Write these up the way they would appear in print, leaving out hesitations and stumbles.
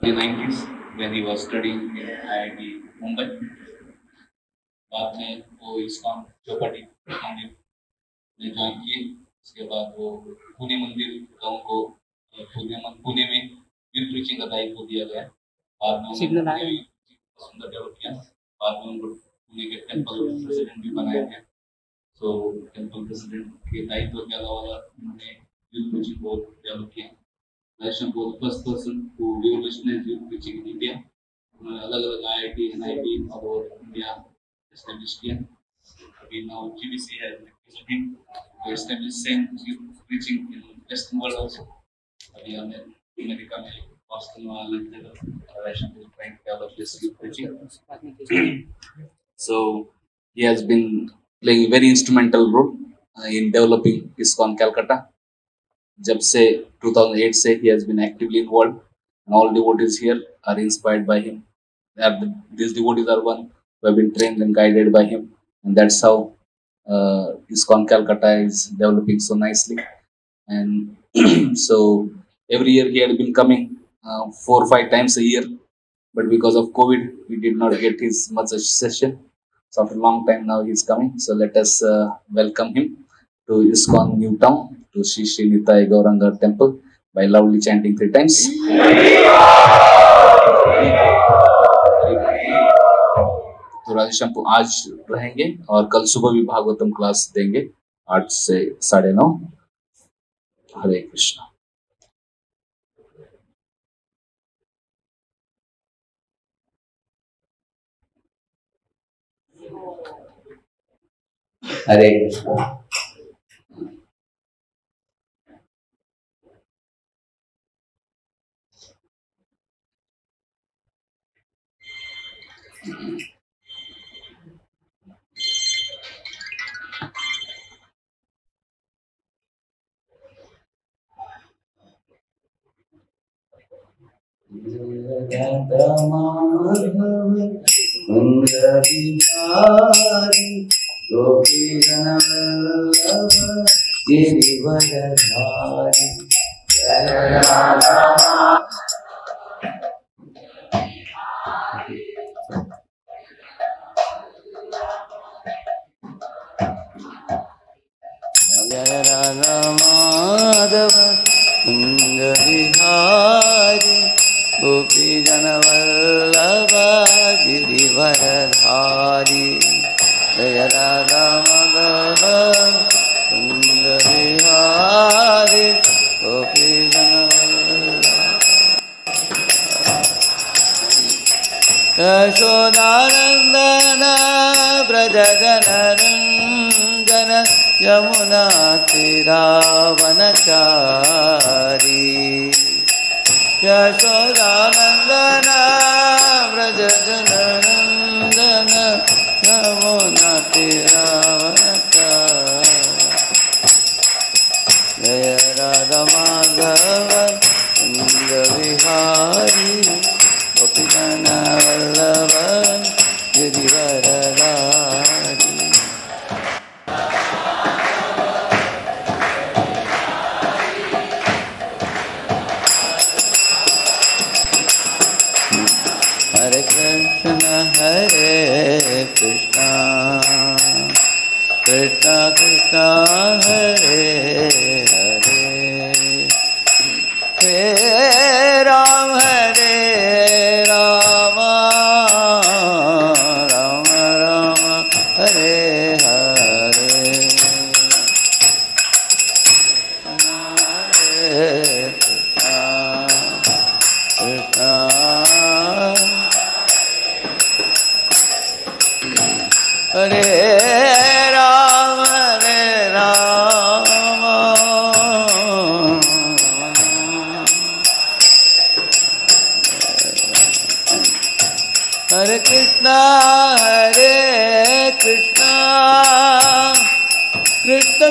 the 90s when he was studying in IIT Mumbai. बाद में वो इस्कॉन चौपाटी मंदिर में ज्वाइन किए। उसके बाद वो पुणे मंदिर गाँव को पुणे में यूथ प्रीचिंग का दायित्व दिया गया। बाद में उन्होंने सुंदर डेवलप किया। बाद में उनको पुणे के टेम्पल प्रेसिडेंट भी बनाया गया। तो टेम्पल प्रेसिडेंट के दायित्व के अलावा उन्होंने यूथ प्रीचिंग को डेवलप किया। Darshan was the first person who revolutionized youth preaching in India. अलग-अलग IIT, NIT all over India established किया। अभी now GBC has requested him to establish same youth preaching in Western world also. अभी हमने America में Boston में अलग जगह Darshan is trying to develop this youth preaching. So he has been playing a very instrumental role in developing ISKCON Calcutta. जब से 2008 से he has been actively involved and all devotees here are inspired by him. These devotees are one who have been trained and guided by him, and that's how ISKCON Calcutta is developing so nicely. And so every year he had been coming 4 or 5 times a year, but because of COVID we did not get his much session. So after a long time now he's coming. So let us welcome him to ISKCON New Town, to Shri Shri Nitai Gauranga Temple by loudly chanting 3 times. तो राधेश्याम आज रहेंगे और कल सुबह भी Bhagavatam class देंगे 8 से 9:30। हरे कृष्णा। हरे कृष्णा। गोपी जनवल्लभ गिरिवरधारी जय राधा माधव कुंज बिहारी गोपी जनवल्लभ गिरिवरधारी जय राधा माधव कुंज बिहारी गोपी जनवल्लभ यशोदानंदन ब्रज जनरंजन यमुना तीरावनचारी यशोदानंदन ब्रज जनरंजन यमुना तीरावनचारी जय राधा माधव कुंज विहारी गोपी जनवल्लभ गिरिवरधारी। हरे कृष्णा कृष्णा कृष्णा हरे हरे हे राम हरे राम राम राम हरे हरे कृष्णा हरे Ram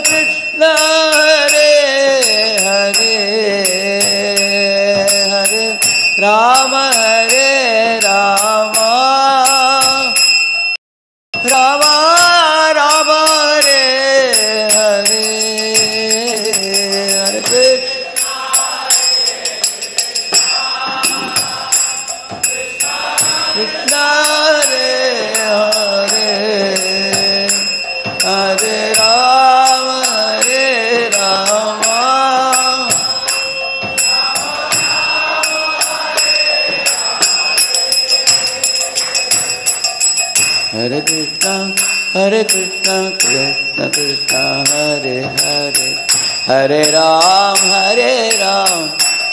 Krishna Hare Hare Hare Rama Hare Rama Rama Rama Hare Hare Hare Krishna Krishna Hare Hare Hare Rama Hare Rama Hare Krishna Krishna Krishna Hare Hare Hare Ram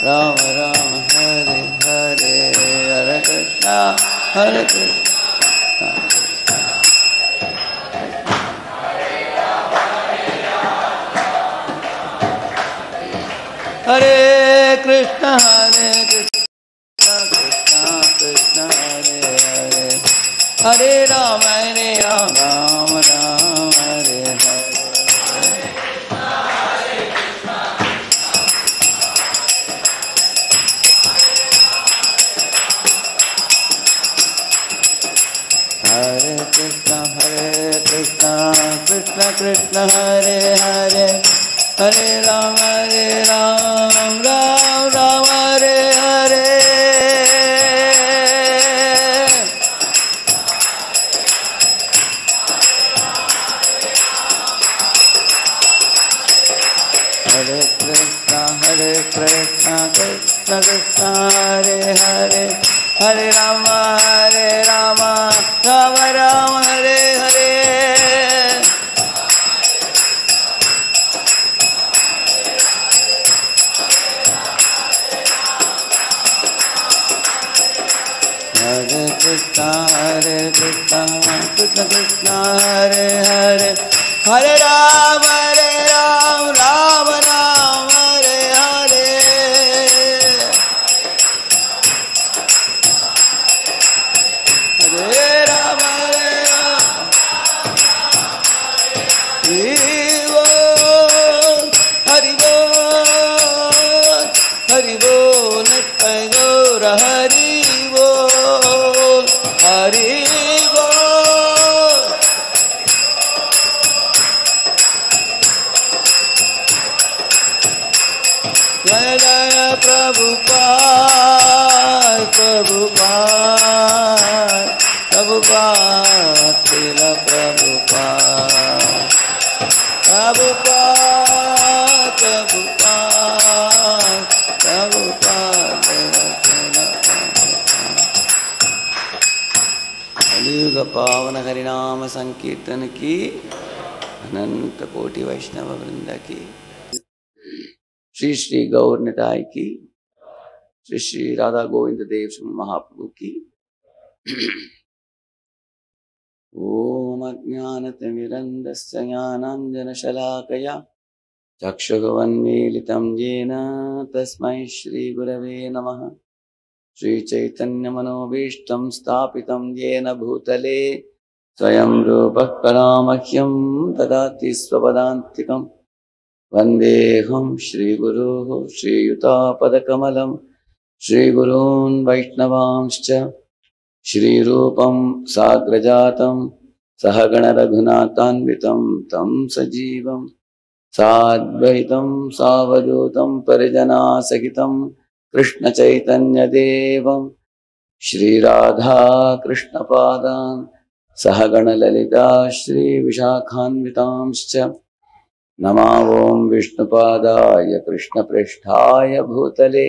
Ram Ram Hare Hare Hare Krishna Hare Krishna Krishna Krishna Hare Hare Hare Ram Ram Ram Hare Hare Hare Krishna Krishna Krishna Hare Hare Hare Ram Ram Ram Hare Hare Hare Krishna Krishna Krishna Hare Hare Hare Rama Rama Rama Hare Hare Hare Krishna Krishna Krishna Hare Hare Hare Rama Rama Rama Hare Hare Hare Rama Hari Bol Nitai Gaura Hari Bol Hari Bol Jaya Jaya Prabhupada Prabhupada Srila कलियुग पावन हरिनाम संकीर्तन की अनंत कोटि वैष्णव वृंद की श्री श्री गौर निताय की श्री श्री राधा गोविंद देव महाप्रभु की ओम अज्ञानतिमिरन्धस्य ज्ञानाञ्जनशलाकया चक्षुरुन्मीलितं येन तस्मै श्रीगुरवे नमः श्रीचैतन्यमनोभीष्टं स्थापितं येन भूतले स्वयं रूपः कलामह्यं ददाति स्वपदान्तिकं वन्देऽहं श्रीगुरोः श्रीयुतापदकमलं श्रीगुरून् वैष्णवांश्च श्रीरूपं साग्रजातं सहगण रघुनाथान्वितं तं सजीवं साद्वैतं सावधूतं परिजनासहितं कृष्ण चैतन्य देवं श्रीराधा कृष्णपादान् सहगण ललिता श्री विशाखान्वितांश्च नमो ओं विष्णुपादाय कृष्णप्रेष्ठाय भूतले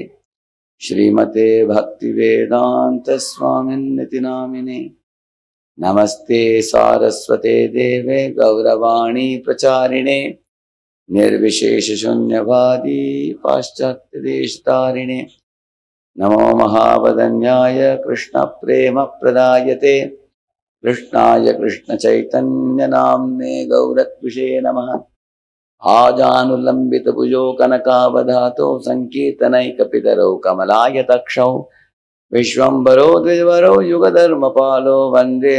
श्रीमते भक्तिवेदांत स्वामिन्निति नामिने नमस्ते सारस्वते देवे गौरवाणी प्रचारिणे निर्विशेष शून्यवादी पाश्चात्य देशतारिणे नमो महावदन्याय कृष्ण प्रेम प्रदायते कृष्णाय कृष्ण चैतन्य नाम्ने गौरत्विषे नमः आजानुलंबित भुजो कनकावधातो संकीर्तनैकपितरौ कमलायतक्षौ विश्वम्भरो द्विजवरो युगधर्मपालो वन्दे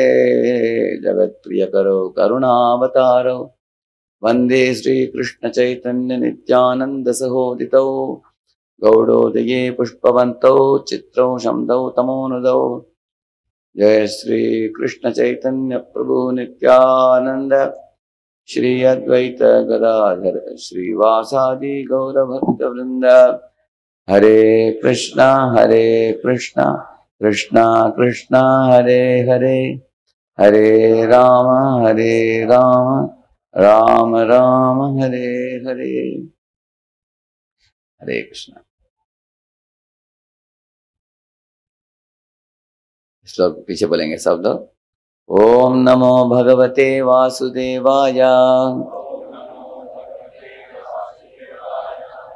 जगत्प्रियकरो करुणावतारो वंदे श्रीकृष्ण चैतन्य नित्यानंद सहोदितौ गौड़ोदये पुष्पवन्तौ चित्रौ शम्दौ तमोनुदौ। जय श्री कृष्ण चैतन्य प्रभु नित्यानंद श्री अद्वैत गदाधर श्रीवासादि गौर भक्त वृंद। हरे कृष्णा कृष्णा कृष्णा हरे हरे, हरे राम राम राम हरे हरे। हरे कृष्णा। श्लोक पीछे बोलेंगे सब लोग। ओम नमो भगवते वासुदेवाय,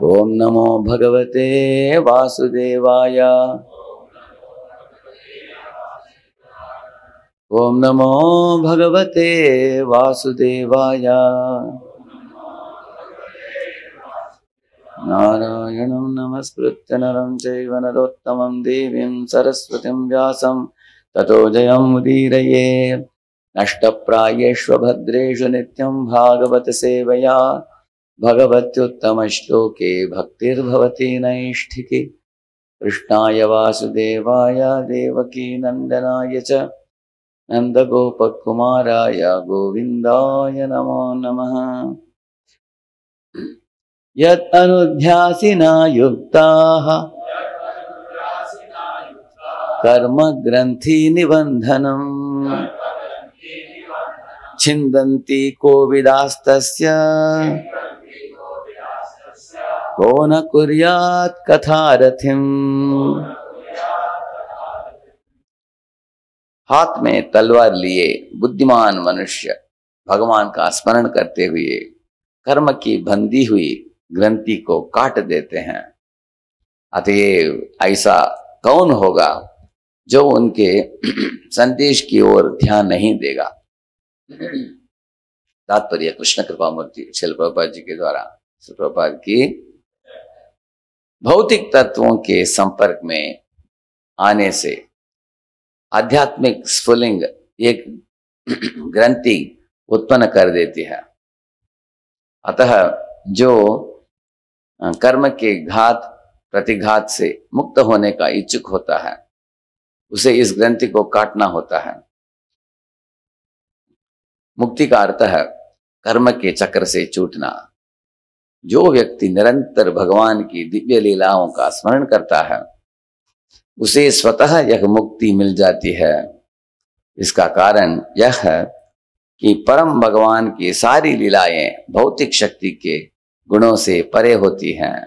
ओम नमो भगवते वासुदेवाय, ओम नमो भगवते वासुदेवाय। नारायणं नमस्कृत्य नरं चैव नरोत्तमं देवीं सरस्वतीं व्यासं ततो जयमुदीरये। नष्टप्रायेष्व भद्रेषु नित्यं भागवत सेवया भगवत्युत्तमश्लोके भक्तिर्भवति नैष्ठिकी। कृष्णाय वासुदेवाय देवकी नन्दनाय च नन्दगोपकुमाराय गोविन्दाय नमो नमः। यत् अनुध्यासिना युक्ताः कर्म ग्रंथि निबन्धनम् छिन्दन्ति कोविदास्तस्य को न कुर्यात् कथारथिम्। हाथ में तलवार लिए बुद्धिमान मनुष्य भगवान का स्मरण करते हुए कर्म की बंधी हुई ग्रंथि को काट देते हैं। अतएव ऐसा कौन होगा जो उनके संदेश की ओर ध्यान नहीं देगा। तात्पर्य कृष्ण कृपा मूर्ति श्रील प्रभुपाद जी के द्वारा। श्रील प्रभुपाद की भौतिक तत्वों के संपर्क में आने से आध्यात्मिक स्फुलिंग एक ग्रंथि उत्पन्न कर देती है। अतः जो कर्म के घात प्रतिघात से मुक्त होने का इच्छुक होता है उसे इस ग्रंथि को काटना होता है। मुक्ति का अर्थ है कर्म के चक्र से छूटना। जो व्यक्ति निरंतर भगवान की दिव्य लीलाओं का स्मरण करता है उसे स्वतः यह मुक्ति मिल जाती है। इसका कारण यह है कि परम भगवान की सारी लीलाएं भौतिक शक्ति के गुणों से परे होती हैं।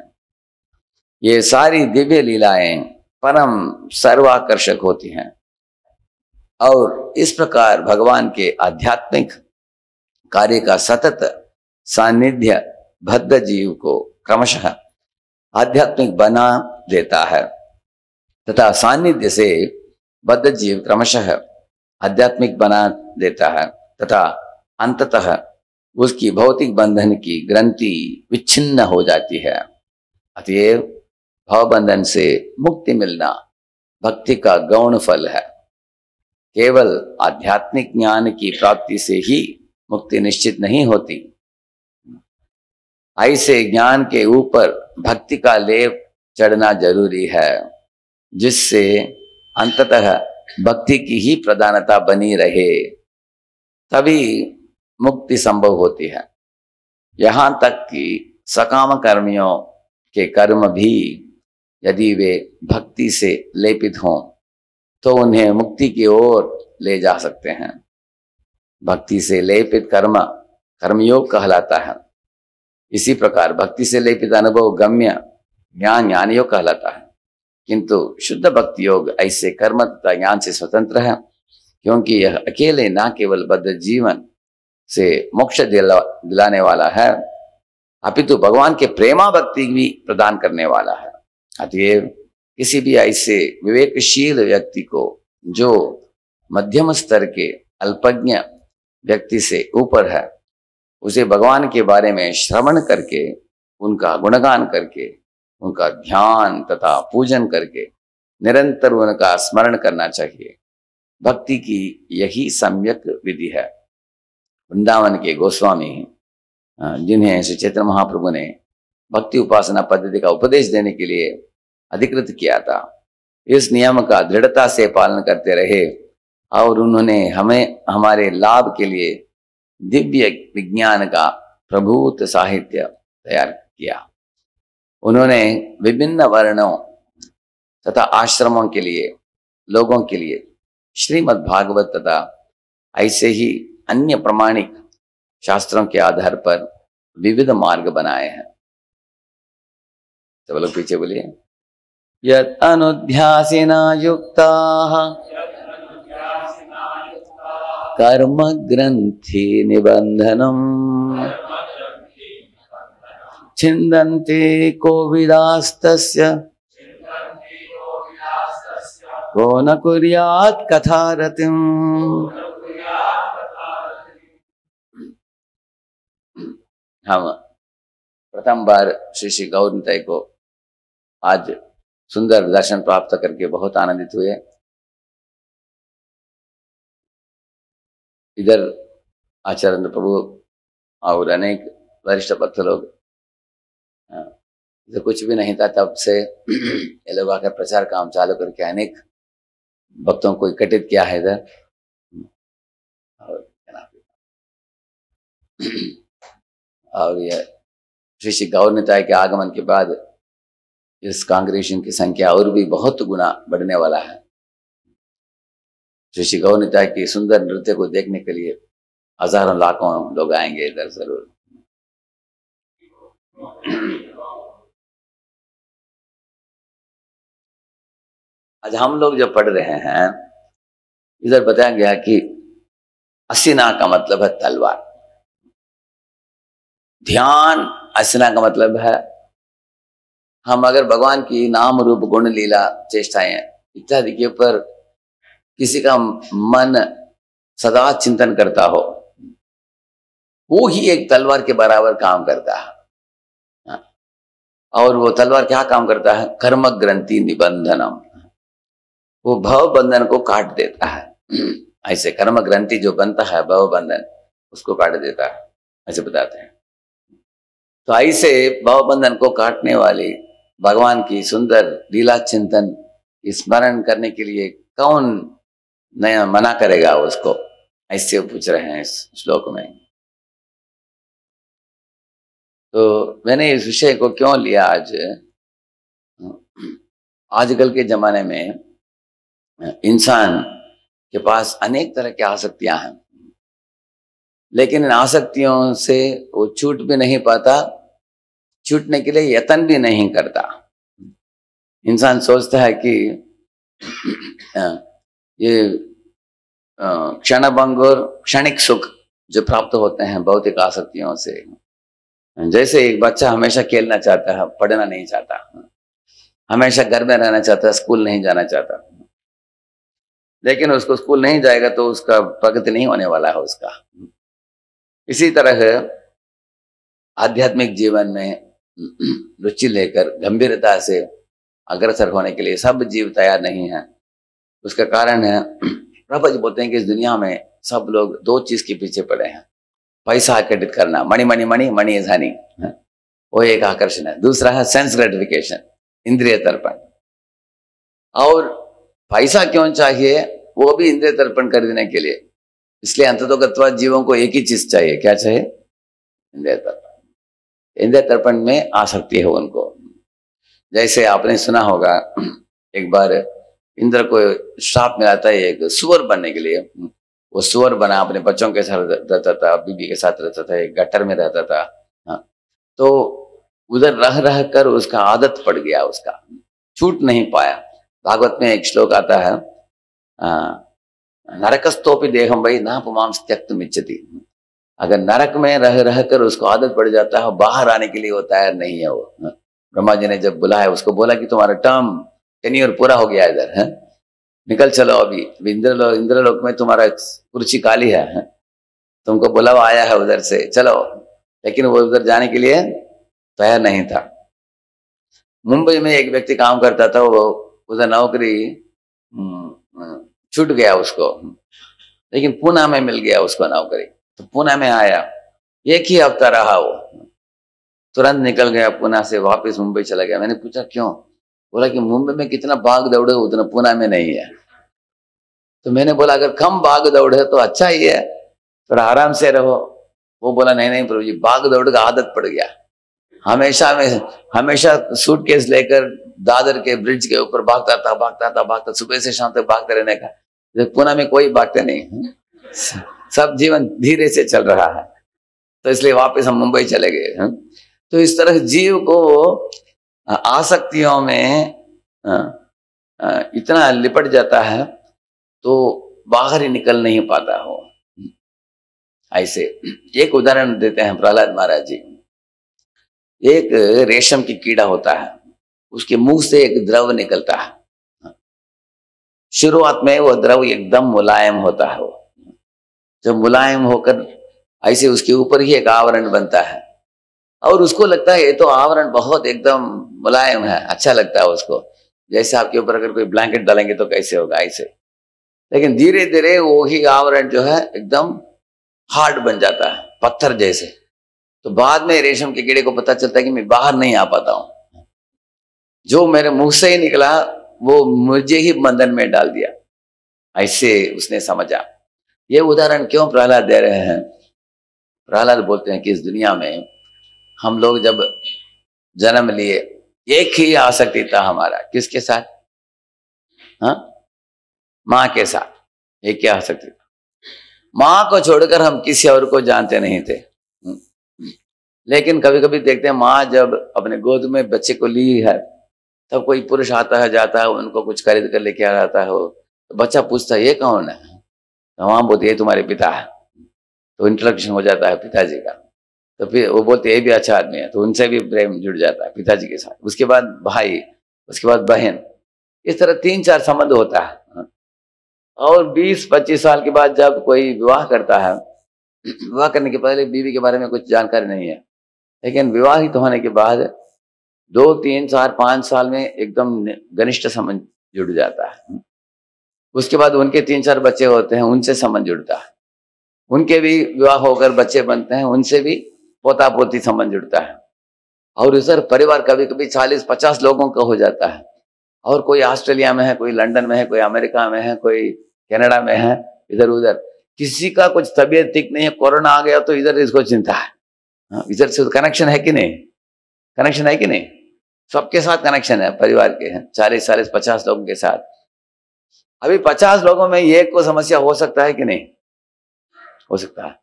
ये सारी दिव्य लीलाएं परम सर्वाकर्षक होती हैं और इस प्रकार भगवान के आध्यात्मिक कार्य का सतत सानिध्य बद्ध जीव को क्रमशः आध्यात्मिक बना देता है तथा सानिध्य से बद्ध जीव क्रमशः आध्यात्मिक बना देता है तथा अंततः उसकी भौतिक बंधन की ग्रंथि विच्छिन्न हो जाती है। अतएव भवबंधन से मुक्ति मिलना भक्ति का गौण फल है। केवल आध्यात्मिक ज्ञान की प्राप्ति से ही मुक्ति निश्चित नहीं होती। ऐसे ज्ञान के ऊपर भक्ति का लेप चढ़ना जरूरी है जिससे अंततः भक्ति की ही प्रधानता बनी रहे, तभी मुक्ति संभव होती है। यहाँ तक कि सकाम कर्मियों के कर्म भी यदि वे भक्ति से लेपित हों तो उन्हें मुक्ति की ओर ले जा सकते हैं। भक्ति से लेपित कर्म कर्मयोग कहलाता है। इसी प्रकार भक्ति से लेपित अनुभव गम्य ज्ञान ज्ञानयोग कहलाता है। किंतु शुद्ध भक्ति योग ऐसे कर्म तथा ज्ञान से स्वतंत्र है, क्योंकि यह अकेले न केवल बद्ध जीवन से मोक्ष दिलाने वाला है अपितु भगवान के प्रेमा भक्ति भी प्रदान करने वाला है। अतएव किसी भी ऐसे विवेकशील व्यक्ति को जो मध्यम स्तर के अल्पज्ञ व्यक्ति से ऊपर है उसे भगवान के बारे में श्रवण करके उनका गुणगान करके उनका ध्यान तथा पूजन करके निरंतर उनका स्मरण करना चाहिए। भक्ति की यही सम्यक विधि है। वृंदावन के गोस्वामी जिन्हें श्री चैतन्य महाप्रभु ने भक्ति उपासना पद्धति का उपदेश देने के लिए अधिकृत किया था, इस नियम का दृढ़ता से पालन करते रहे और उन्होंने हमें हमारे लाभ के लिए दिव्य विज्ञान का प्रभूत साहित्य तैयार किया। उन्होंने विभिन्न वर्णों तथा आश्रमों के लिए लोगों के लिए श्रीमद् भागवत तथा ऐसे ही अन्य प्रमाणिक शास्त्रों के आधार पर विविध मार्ग बनाए हैं। सब लोग पीछे बोलिए। यत् अनुध्यासिना युक्ताः कर्म ग्रंथि निबंधनम छिन्दन्ति कोविदास्तस्य को न कुर्यात् कथारतिम्। हम प्रथम बार श्री श्री गौर निताई को आज सुंदर दर्शन प्राप्त करके बहुत आनंदित हुए। इधर आचार्य प्रभु और अनेक वरिष्ठ भक्त लोग, इधर कुछ भी नहीं था तब से ये लोग आकर प्रचार काम चालू करके अनेक भक्तों को इकट्ठित किया है इधर। और यह श्री श्री गौर निताई के आगमन के बाद इस कांग्रेशन की संख्या और भी बहुत गुना बढ़ने वाला है। श्री श्री गौर निताई की सुंदर नृत्य को देखने के लिए हजारों लाखों लोग आएंगे इधर जरूर। आज हम लोग जो पढ़ रहे हैं, इधर बताया गया कि असिना का मतलब है तलवार, ध्यान असिना का मतलब है हम अगर भगवान की नाम रूप गुण लीला चेष्टाएं इत्यादि के ऊपर किसी का मन सदा चिंतन करता हो, वो ही एक तलवार के बराबर काम करता है। और वो तलवार क्या काम करता है? कर्म ग्रंथि निबंधनम, वो भव बंधन को काट देता है। ऐसे कर्म ग्रंथि जो बनता है भव बंधन, उसको काट देता है, ऐसे बताते हैं। तो ऐसे भव बंधन को काटने वाली भगवान की सुंदर लीला चिंतन स्मरण करने के लिए कौन नया मना करेगा उसको, ऐसे पूछ रहे हैं इस श्लोक में। तो मैंने इस विषय को क्यों लिया आज, आजकल के जमाने में इंसान के पास अनेक तरह की आसक्तियां हैं, लेकिन इन आसक्तियों से वो छूट भी नहीं पाता, छूटने के लिए यत्न भी नहीं करता। इंसान सोचता है कि ये क्षणभंग और क्षणिक सुख जो प्राप्त होते हैं भौतिक आसक्तियों से, जैसे एक बच्चा हमेशा खेलना चाहता है, पढ़ना नहीं चाहता, हमेशा घर में रहना चाहता है, स्कूल नहीं जाना चाहता, लेकिन उसको स्कूल नहीं जाएगा तो उसका प्रगति नहीं होने वाला है उसका। इसी तरह आध्यात्मिक जीवन में रुचि लेकर गंभीरता से अग्रसर होने के लिए सब जीव तैयार नहीं है। उसका कारण है प्रभु जी बोलते हैं कि इस दुनिया में सब लोग दो चीज के पीछे पड़े हैं, पैसा आकर्षित करना, money money money money is Honey, वो एक आकर्षण है। दूसरा है सेंस ग्रेटिफिकेशन, इंद्रिय तर्पण। और पैसा क्यों चाहिए? वो भी इंद्रिय तर्पण खरीदने के लिए। इसलिए अंततोगत्वा जीवों को एक ही चीज चाहिए, क्या चाहिए? इंद्रिय तर्पण। इंद्रिय तर्पण में आसक्ति है उनको। जैसे आपने सुना होगा, एक बार इंद्र को श्राप मिला था एक सुअर बनने के लिए। वो सुअर बना, अपने बच्चों के साथ रहता था, बीबी के साथ रहता था, एक गट्टर में रहता था। हाँ, तो उधर रह रह कर उसका आदत पड़ गया, उसका छूट नहीं पाया। भागवत में एक श्लोक आता है, नरकस्तोपि देहम वही ना पुमांस त्यक्तुम इच्छति। अगर नरक में रह रह कर उसको आदत पड़ जाता है, बाहर आने के लिए वो तैयार नहीं है। वो ब्रह्मा जी ने जब बुलाया, उसको बोला कि तुम्हारा टर्म टेन्योर पूरा हो गया इधर है, निकल चलो अभी इंद्रलोक में तुम्हारा कुर्सी काली है, तुमको बुलावा आया है उधर से, चलो। लेकिन वो उधर जाने के लिए तैयार नहीं था। मुंबई में एक व्यक्ति काम करता था, वो उधर नौकरी छूट गया उसको, लेकिन पूना में मिल गया उसको नौकरी। तो पूना में आया, एक ही हफ्ता रहा वो, तुरंत निकल गया पुणे से, वापस मुंबई चला गया। मैंने पूछा क्यों? बोला कि मुंबई में कितना भाग दौड़ है उतना पुणे में नहीं है। तो मैंने बोला अगर कम भाग दौड़ है तो अच्छा ही है, थोड़ा आराम से रहो। वो बोला नहीं नहीं प्रभु जी, भाग दौड़ का आदत पड़ गया, हमेशा सूटकेस लेकर दादर के ब्रिज के ऊपर भागता, सुबह से शाम तक भागते रहने का। पुणे में कोई भागते नहीं, सब जीवन धीरे से चल रहा है, तो इसलिए वापस हम मुंबई चले गए। तो इस तरह जीव को आसक्तियों में इतना लिपट जाता है तो बाहर ही निकल नहीं पाता हो। ऐसे एक उदाहरण देते हैं प्रहलाद महाराज जी। एक रेशम की कीड़ा होता है, उसके मुंह से एक द्रव निकलता है। शुरुआत में वो द्रव एकदम मुलायम होता है, वो जब मुलायम होकर ऐसे उसके ऊपर ही एक आवरण बनता है, और उसको लगता है ये तो आवरण बहुत एकदम मुलायम है, अच्छा लगता है उसको, जैसे आपके ऊपर अगर कोई ब्लैंकेट डालेंगे तो कैसे होगा ऐसे। लेकिन धीरे धीरे वो ही आवरण जो है एकदम हार्ड बन जाता है, पत्थर जैसे। तो बाद में रेशम के कीड़े को पता चलता है कि मैं बाहर नहीं आ पाता हूं, जो मेरे मुंह से ही निकला वो मुझे ही बंधन में डाल दिया, ऐसे उसने समझा। ये उदाहरण क्यों प्रहलाद दे रहे हैं? प्रहलाद बोलते हैं कि इस दुनिया में हम लोग जब जन्म लिए एक ही आसक्ति था हमारा, किसके साथ? हाँ, माँ के साथ एक ही आसक्ति था। माँ को छोड़कर हम किसी और को जानते नहीं थे। लेकिन कभी कभी देखते हैं माँ जब अपने गोद में बच्चे को ली है, तब कोई पुरुष आता है जाता है, उनको कुछ खरीद कर लेके आ जाता है, तो बच्चा पूछता है ये कौन है? तो माँ बोलती है तुम्हारे पिता है। तो इंट्रोडक्शन हो जाता है पिताजी का। तो फिर वो बोलते ये भी अच्छा आदमी है, तो उनसे भी प्रेम जुड़ जाता है पिताजी के साथ। उसके बाद भाई, उसके बाद बहन, इस तरह 3-4 संबंध होता है। और 20-25 साल के बाद जब कोई विवाह करता है, विवाह करने के पहले बीवी के बारे में कुछ जानकारी नहीं है, लेकिन विवाहित होने के बाद 2, 3, 4, 5 साल में एकदम घनिष्ठ संबंध जुड़ जाता है। उसके बाद उनके 3-4 बच्चे होते हैं, उनसे संबंध जुड़ता है। उनके भी विवाह होकर बच्चे बनते हैं, उनसे भी पोता पोती संबंध जुड़ता है। और इधर परिवार कभी कभी 40-50 लोगों का हो जाता है, और कोई ऑस्ट्रेलिया में है, कोई लंदन में है, कोई अमेरिका में है, कोई कनाडा में है, इधर उधर। किसी का कुछ तबीयत ठीक नहीं है, कोरोना आ गया तो इधर इसको चिंता है। इधर से कनेक्शन है कि नहीं? कनेक्शन है कि नहीं? सबके साथ कनेक्शन है, परिवार के हैं 40-50 लोगों के साथ। अभी 50 लोगों में एक को समस्या हो सकता है कि नहीं? हो सकता है।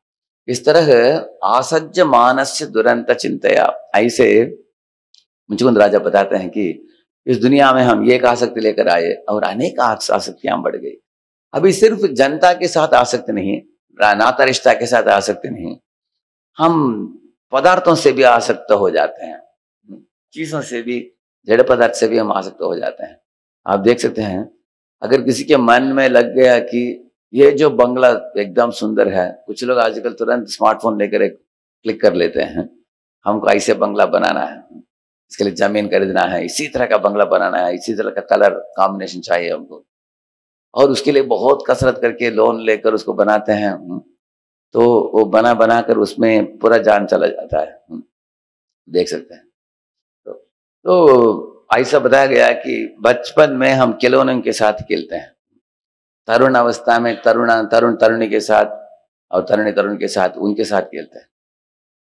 इस तरह आसज्ज मानस्य दुरंत चिंतया, ऐसे मुंचकुंद राजा बताते हैं कि इस दुनिया में हम एक आसक्ति लेकर आए और अनेक आसक्तियां बढ़ गई। अभी सिर्फ जनता के साथ आसक्ति नहीं, नाता रिश्ता के साथ आसक्ति नहीं, हम पदार्थों से भी आसक्त हो जाते हैं, चीजों से भी, जड़ पदार्थ से भी हम आसक्त हो जाते हैं। आप देख सकते हैं, अगर किसी के मन में लग गया कि ये जो बंगला एकदम सुंदर है, कुछ लोग आजकल तुरंत स्मार्टफोन लेकर एक क्लिक कर लेते हैं, हमको ऐसे बंगला बनाना है, इसके लिए जमीन खरीदना है, इसी तरह का बंगला बनाना है, इसी तरह का कलर कॉम्बिनेशन चाहिए हमको, और उसके लिए बहुत कसरत करके लोन लेकर उसको बनाते हैं। तो वो बना बना कर उसमें पूरा जान चला जाता है, देख सकते हैं। तो ऐसा बताया गया कि बचपन में हम खिलौनों के साथ खेलते हैं, तरुण अवस्था में तरुण तरुणी के साथ और तरुण के साथ उनके साथ खेलते हैं,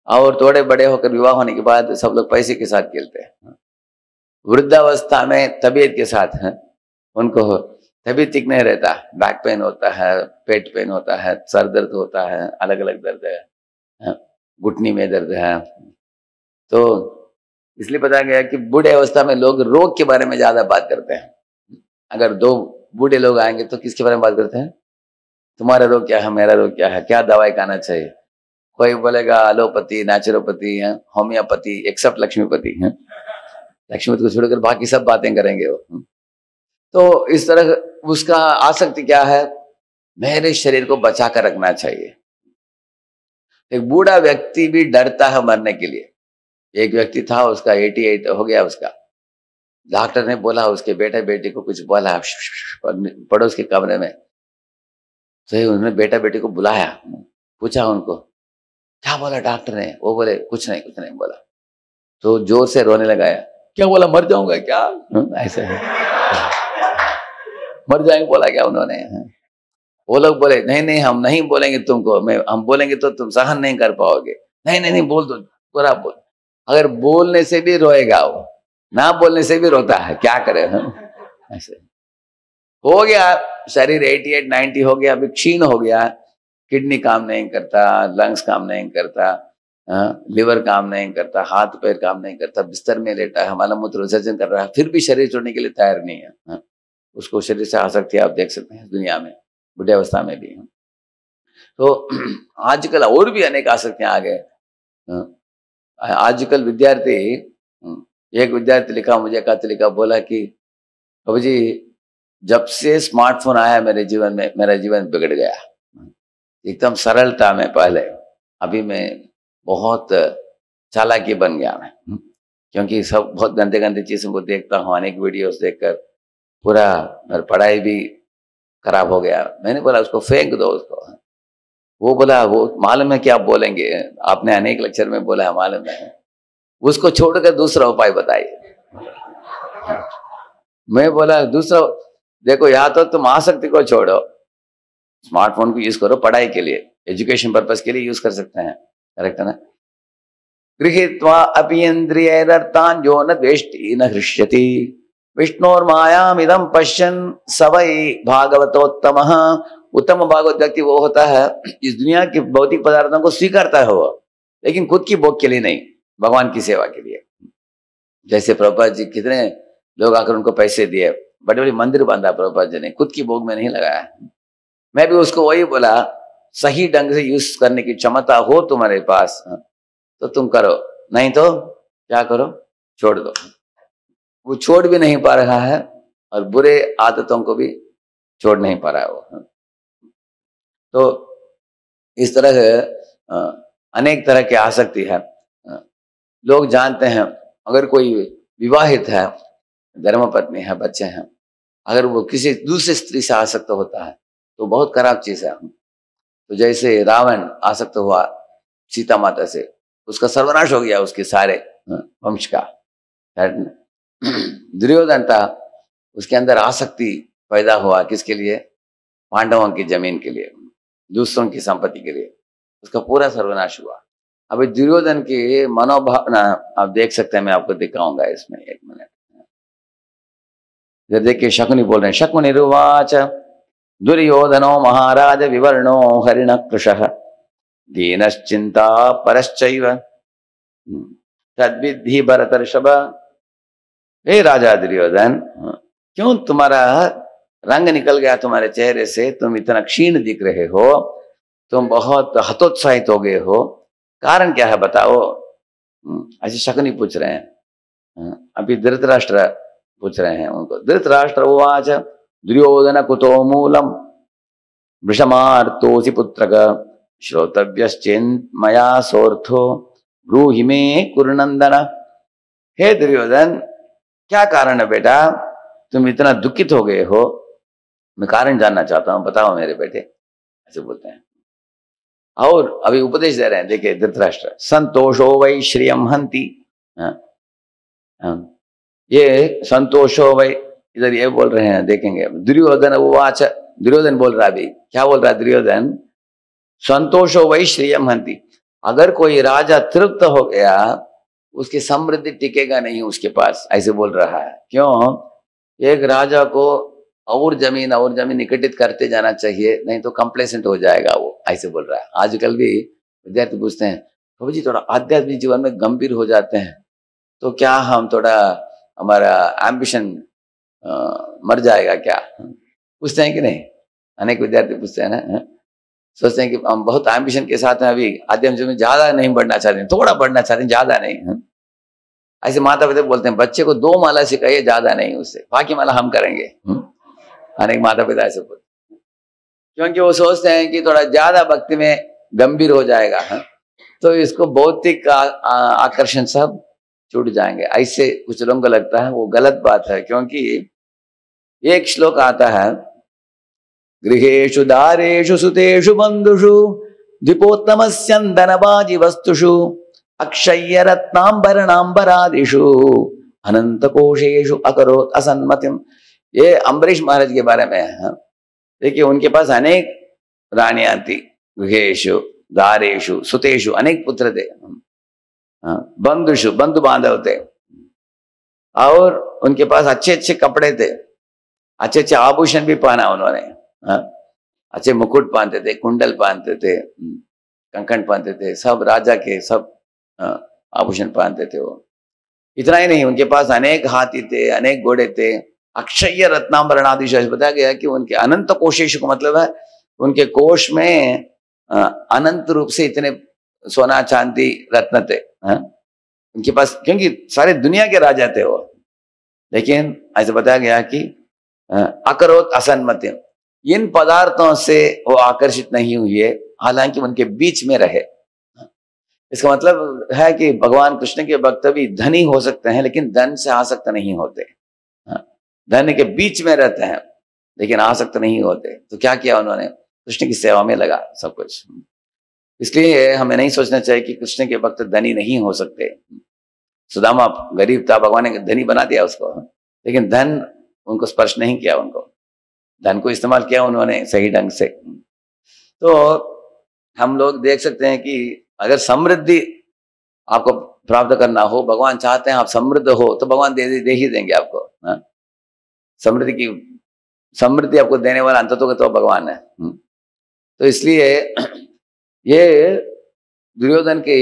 और थोड़े बड़े होकर विवाह होने के बाद सब लोग पैसे के साथ खेलते हैं। वृद्धावस्था में तबीयत के साथ हैं, उनको तबीयत ठीक नहीं रहता, बैक पेन होता है, पेट पेन होता है, सर दर्द होता है, अलग अलग दर्द है, घुटनी में दर्द है। तो इसलिए बताया गया कि बूढ़े अवस्था में लोग रोग के बारे में ज्यादा बात करते हैं। अगर 2 बूढ़े लोग आएंगे तो किसके बारे में बात करते हैं? तुम्हारा रोग क्या है, मेरा रोग क्या है, क्या दवाई खाना चाहिए। कोई बोलेगा एलोपैथी, नेचुरोपैथी है, होम्योपैथी, एक्सेप्ट लक्ष्मीपति है, लक्ष्मीपति को छोड़कर बाकी सब बातें करेंगे वो। तो इस तरह उसका आसक्ति क्या है? मेरे शरीर को बचा कर रखना चाहिए। एक बूढ़ा व्यक्ति भी डरता है मरने के लिए। एक व्यक्ति था, उसका 88 हो गया, उसका डॉक्टर ने बोला, उसके बेटा बेटी को कुछ बोला पड़ोस के कमरे में, तो उन्होंने बेटा बेटी को बुलाया, पूछा उनको क्या बोला डॉक्टर ने? वो बोले कुछ नहीं बोला। तो जोर से रोने लगाया। क्या बोला? मर जाऊंगा क्या? ऐसे मर जाएंगे बोला क्या उन्होंने? वो लोग बोले नहीं हम नहीं बोलेंगे तुमको, हम बोलेंगे तो तुम सहन नहीं कर पाओगे। नहीं बोल दो, पूरा बोल। अगर बोलने से भी रोएगा वो, ना बोलने से भी रोता है, क्या करे हम? ऐसे हो गया, शरीर 88-90 हो गया, अभी क्षीण हो गया, किडनी काम नहीं करता, लंग्स काम नहीं करता, लिवर काम नहीं करता, हाथ पैर काम नहीं करता, बिस्तर में लेटा है, मलमूत्र विसर्जन कर रहा है, फिर भी शरीर छोड़ने के लिए तैयार नहीं है। उसको शरीर से आसक्ति आप देख सकते हैं दुनिया में, बुढ़े अवस्था में भी। तो आजकल और भी अनेक आसक्तियां आ गए। आजकल विद्यार्थी, एक विद्यार्थी लिखा मुझे, खत लिखा, बोला कि बाबू जी जब से स्मार्टफोन आया मेरे जीवन में, मेरा जीवन बिगड़ गया। एकदम सरलता में पहले, अभी मैं बहुत चालाकी बन गया मैं, क्योंकि सब बहुत गंदे गंदे चीजों को देखता हूँ, अनेक वीडियोस देखकर पूरा मेरी पढ़ाई भी खराब हो गया। मैंने बोला उसको फेंक दो उसको। वो बोला वो मालूम है क्या आप बोलेंगे, आपने अनेक लेक्चर में बोला है मालूम है, उसको छोड़कर दूसरा उपाय बताइए। मैं बोला दूसरा देखो, या तो तुम आसक्ति को छोड़ो, स्मार्टफोन को यूज करो पढ़ाई के लिए, एजुकेशन पर्पस के लिए यूज कर सकते हैं, करेक्ट है ना? गृहीत्वा अपीन्द्रियैरर्थान् जो न द्वेष्टि न हृष्यति विष्णोर्मायामिदं पश्यन् स वै भागवतोत्तमः। उत्तम भागवत व्यक्ति वो होता है इस दुनिया के भौतिक पदार्थों को स्वीकारता है वो, लेकिन खुद की भोग के लिए नहीं, भगवान की सेवा के लिए। जैसे प्रभुपाद जी, कितने लोग आकर उनको पैसे दिए, बड़े बड़े मंदिर बांधा प्रभुपाद जी ने, खुद की भोग में नहीं लगाया। मैं भी उसको वही बोला, सही ढंग से यूज करने की क्षमता हो तुम्हारे पास तो तुम करो, नहीं तो क्या करो, छोड़ दो। वो छोड़ भी नहीं पा रहा है और बुरे आदतों को भी छोड़ नहीं पा रहा है वो। तो इस तरह से अनेक तरह की आसक्ति है। लोग जानते हैं अगर कोई विवाहित है, धर्मपत्नी है, बच्चे हैं, अगर वो किसी दूसरी स्त्री से आसक्त होता है तो बहुत खराब चीज है। तो जैसे रावण आसक्त हुआ सीता माता से, उसका सर्वनाश हो गया, उसके सारे वंश का। दुर्योधन था, उसके अंदर आसक्ति पैदा हुआ, किसके लिए? पांडवों की जमीन के लिए, दूसरों की संपत्ति के लिए, उसका पूरा सर्वनाश हुआ। अभी दुर्योधन की मनोभावना आप देख सकते हैं, मैं आपको दिखाऊंगा इसमें, एक मिनट। देखिए शकुनी बोल रहे हैं, शकुनिरुवाच दुर्योधनो महाराज विवर्णो हरिण कृशः दीनश्चिंता परश्चैव तद्विद्धि भरतर्षभ। हे राजा दुर्योधन, क्यों तुम्हारा रंग निकल गया तुम्हारे चेहरे से, तुम इतना क्षीण दिख रहे हो, तुम बहुत हतोत्साहित हो गए हो, कारण क्या है बताओ? ऐसे शकुनी पूछ रहे हैं। अभी धृतराष्ट्र पूछ रहे हैं उनको। धृतराष्ट्र उवाच दुर्योधन कुतो मूलम वृषमार्तोऽसि पुत्रक श्रोतव्यश्चेन् मया सोर्थो ब्रूहि मे कुरुनंदन। हे दुर्योधन, क्या कारण है बेटा, तुम इतना दुखित हो गए हो? मैं कारण जानना चाहता हूं, बताओ मेरे बेटे, ऐसे बोलते हैं। और अभी उपदेश दे रहे हैं, देखिए धृतराष्ट्र, संतोषो वै श्रियम हंति। ये संतोषो वै, इधर ये बोल रहे हैं, देखेंगे। दुर्योधन उवाच, दुर्योधन बोल रहा, अभी क्या बोल रहा है दुर्योधन? संतोषो वै श्रियम हंति। अगर कोई राजा तृप्त हो गया, उसकी समृद्धि टिकेगा नहीं उसके पास, ऐसे बोल रहा है। क्यों? एक राजा को और जमीन निकटित करते जाना चाहिए, नहीं तो कंप्लेसेंट हो जाएगा वो, ऐसे बोल रहा है। आजकल भी विद्यार्थी पूछते हैं, प्रभु जी थोड़ा आध्यात्मिक जीवन में गंभीर हो जाते हैं तो क्या हम थोड़ा, हमारा एम्बिशन मर जाएगा क्या? पूछते हैं कि नहीं? अनेक विद्यार्थी पूछते हैं ना, सोचते हैं कि हम बहुत एम्बिशन के साथ हैं, अभी आध्यात्मिक में ज्यादा नहीं बढ़ना चाहते, थोड़ा बढ़ना चाहते हैं, ज्यादा नहीं। ऐसे माता पिता बोलते हैं बच्चे को 2 माला सिखाइए, ज्यादा नहीं, उससे बाकी माला हम करेंगे। अनेक माता पिता ऐसे बोलते हैं, क्योंकि वो सोचते हैं कि थोड़ा ज्यादा भक्ति में गंभीर हो जाएगा, तो इसको भौतिक आकर्षण सब छूट जाएंगे, ऐसे कुछ लोगों को लगता है। वो गलत बात है, क्योंकि एक श्लोक आता है, गृहेषु दारेषु सुतेषु बंधुषु द्विपोत्तमस्यन्दनबाजि वस्तुषु अक्षय्य रत्नांबरणांबरादिषु अनंत कोशेषु अकरोत् असन्मतिम। ये अम्बरीश महाराज के बारे में है। देखिए उनके पास अनेक रानियां थी, गृहेषु दारेषु सुतेषु, अनेक पुत्र थे, बंधुषु बंधु बांधव थे, और उनके पास अच्छे अच्छे कपड़े थे, अच्छे अच्छे आभूषण भी पहना उन्होंने, अच्छे मुकुट पहनते थे, कुंडल पहनते थे, कंकण पहनते थे, सब राजा के सब आभूषण पहनते थे वो। इतना ही नहीं, उनके पास अनेक हाथी थे, अनेक घोड़े थे, अक्षय रत्नांबरणादिश बताया गया कि उनके अनंत कोशेश को मतलब है उनके कोश में अनंत रूप से इतने सोना चांदी रत्न थे उनके पास, क्योंकि सारे दुनिया के राजा थे वो। लेकिन ऐसे बताया गया कि अकरोत असन्मति, इन पदार्थों से वो आकर्षित नहीं हुए, हालांकि उनके बीच में रहे। इसका मतलब है कि भगवान कृष्ण के भक्त भी धनी हो सकते हैं लेकिन धन से आसक्त नहीं होते, धन के बीच में रहते हैं लेकिन आसक्त नहीं होते। तो क्या किया उन्होंने, कृष्ण की सेवा में लगा सब कुछ। इसलिए हमें नहीं सोचना चाहिए कि कृष्ण के भक्त धनी नहीं हो सकते। सुदामा गरीब था, भगवान ने धनी बना दिया उसको, लेकिन धन उनको स्पर्श नहीं किया, उनको धन को इस्तेमाल किया उन्होंने सही ढंग से। तो हम लोग देख सकते हैं कि अगर समृद्धि आपको प्राप्त करना हो, भगवान चाहते हैं आप समृद्ध हो, तो भगवान दे ही देंगे आपको। समृद्धि आपको देने वाला अंततः तो भगवान है। तो इसलिए ये दुर्योधन की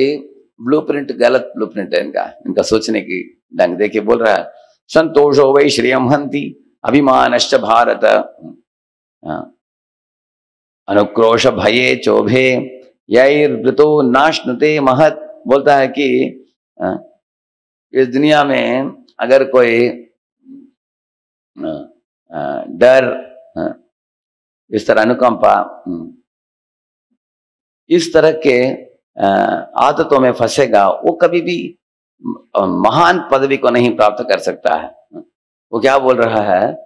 ब्लूप्रिंट गलत ब्लूप्रिंट है इनका सोचने की ढंग। देखिए बोल रहा है, संतोषो वै श्रियम हंति अभिमानश्च भारत अनुक्रोश भये चोभे यैर्वृतो नाश्नुते महत्। बोलता है कि इस दुनिया में अगर कोई डर, इस तरह अनुकंपा, इस तरह के आदतों में फंसेगा, वो कभी भी महान पदवी को नहीं प्राप्त कर सकता है। वो क्या बोल रहा है,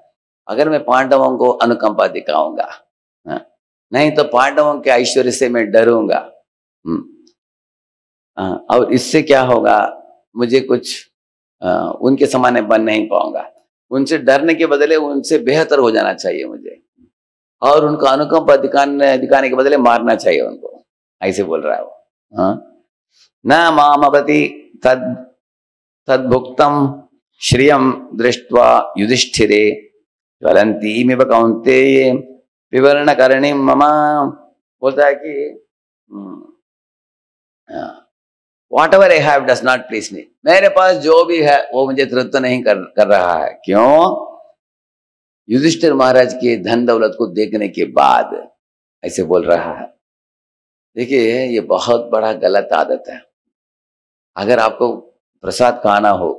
अगर मैं पांडवों को अनुकंपा दिखाऊंगा, नहीं तो पांडवों के ऐश्वर्य से मैं डरूंगा, और इससे क्या होगा, मुझे कुछ उनके समान बन नहीं पाऊंगा। उनसे डरने के बदले उनसे बेहतर हो जाना चाहिए मुझे, और उनको अनुकंपा दिखाने के बदले मारना चाहिए उनको, ऐसे बोल रहा है वो। न मामवति तद्भुक्तम श्रियम दृष्ट्वा युधिष्ठिरे ज्वलंतीमिव कौन्तेय विवरण करणीं मम। बोलता है कि whatever I have does not please me, मेरे पास जो भी है वो मुझे तृप्त नहीं कर रहा है। क्यों? युधिष्ठिर महाराज के धन दौलत को देखने के बाद ऐसे बोल रहा है। देखिए ये बहुत बड़ा गलत आदत है। अगर आपको प्रसाद खाना हो,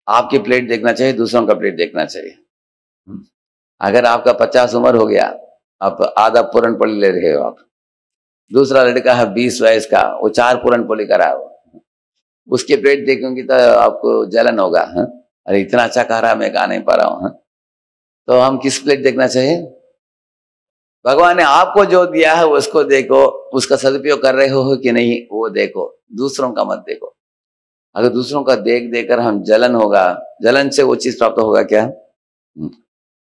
आपकी प्लेट देखना चाहिए, दूसरों का प्लेट देखना चाहिए। अगर आपका 50 उम्र हो गया, आप आधा पूरन पोली ले रहे हो, आप दूसरा लड़का है 20 वयस का, वो 4 पूरन पोली करा हो, उसके प्लेट देखूंगी तो आपको जलन होगा। अरे इतना अच्छा खा रहा है, मैं खा नहीं पा रहा हूँ। तो हम किस प्लेट देखना चाहिए? भगवान ने आपको जो दिया है उसको देखो, उसका सदुपयोग कर रहे हो कि नहीं वो देखो, दूसरों का मत देखो। अगर दूसरों का देख देकर हम जलन होगा, जलन से वो चीज प्राप्त होगा क्या?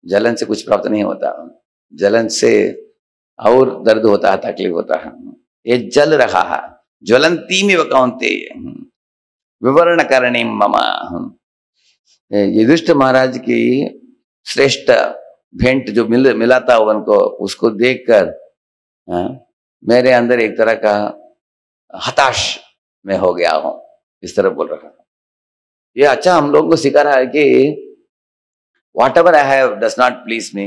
जलन से कुछ प्राप्त नहीं होता, जलन से और दर्द होता है, तकलीफ होता है। ये जल रहा है, ज्वलंतीमिव कौन्तेय विवरण करणीं मम। युधिष्ठिर महाराज की श्रेष्ठ भेंट जो मिला था उनको, उसको देखकर मेरे अंदर एक तरह का हताश में हो गया हूं, इस तरह बोल रहा है। ये अच्छा हम लोगों को सिखा रहा है कि whatever I have does not please me,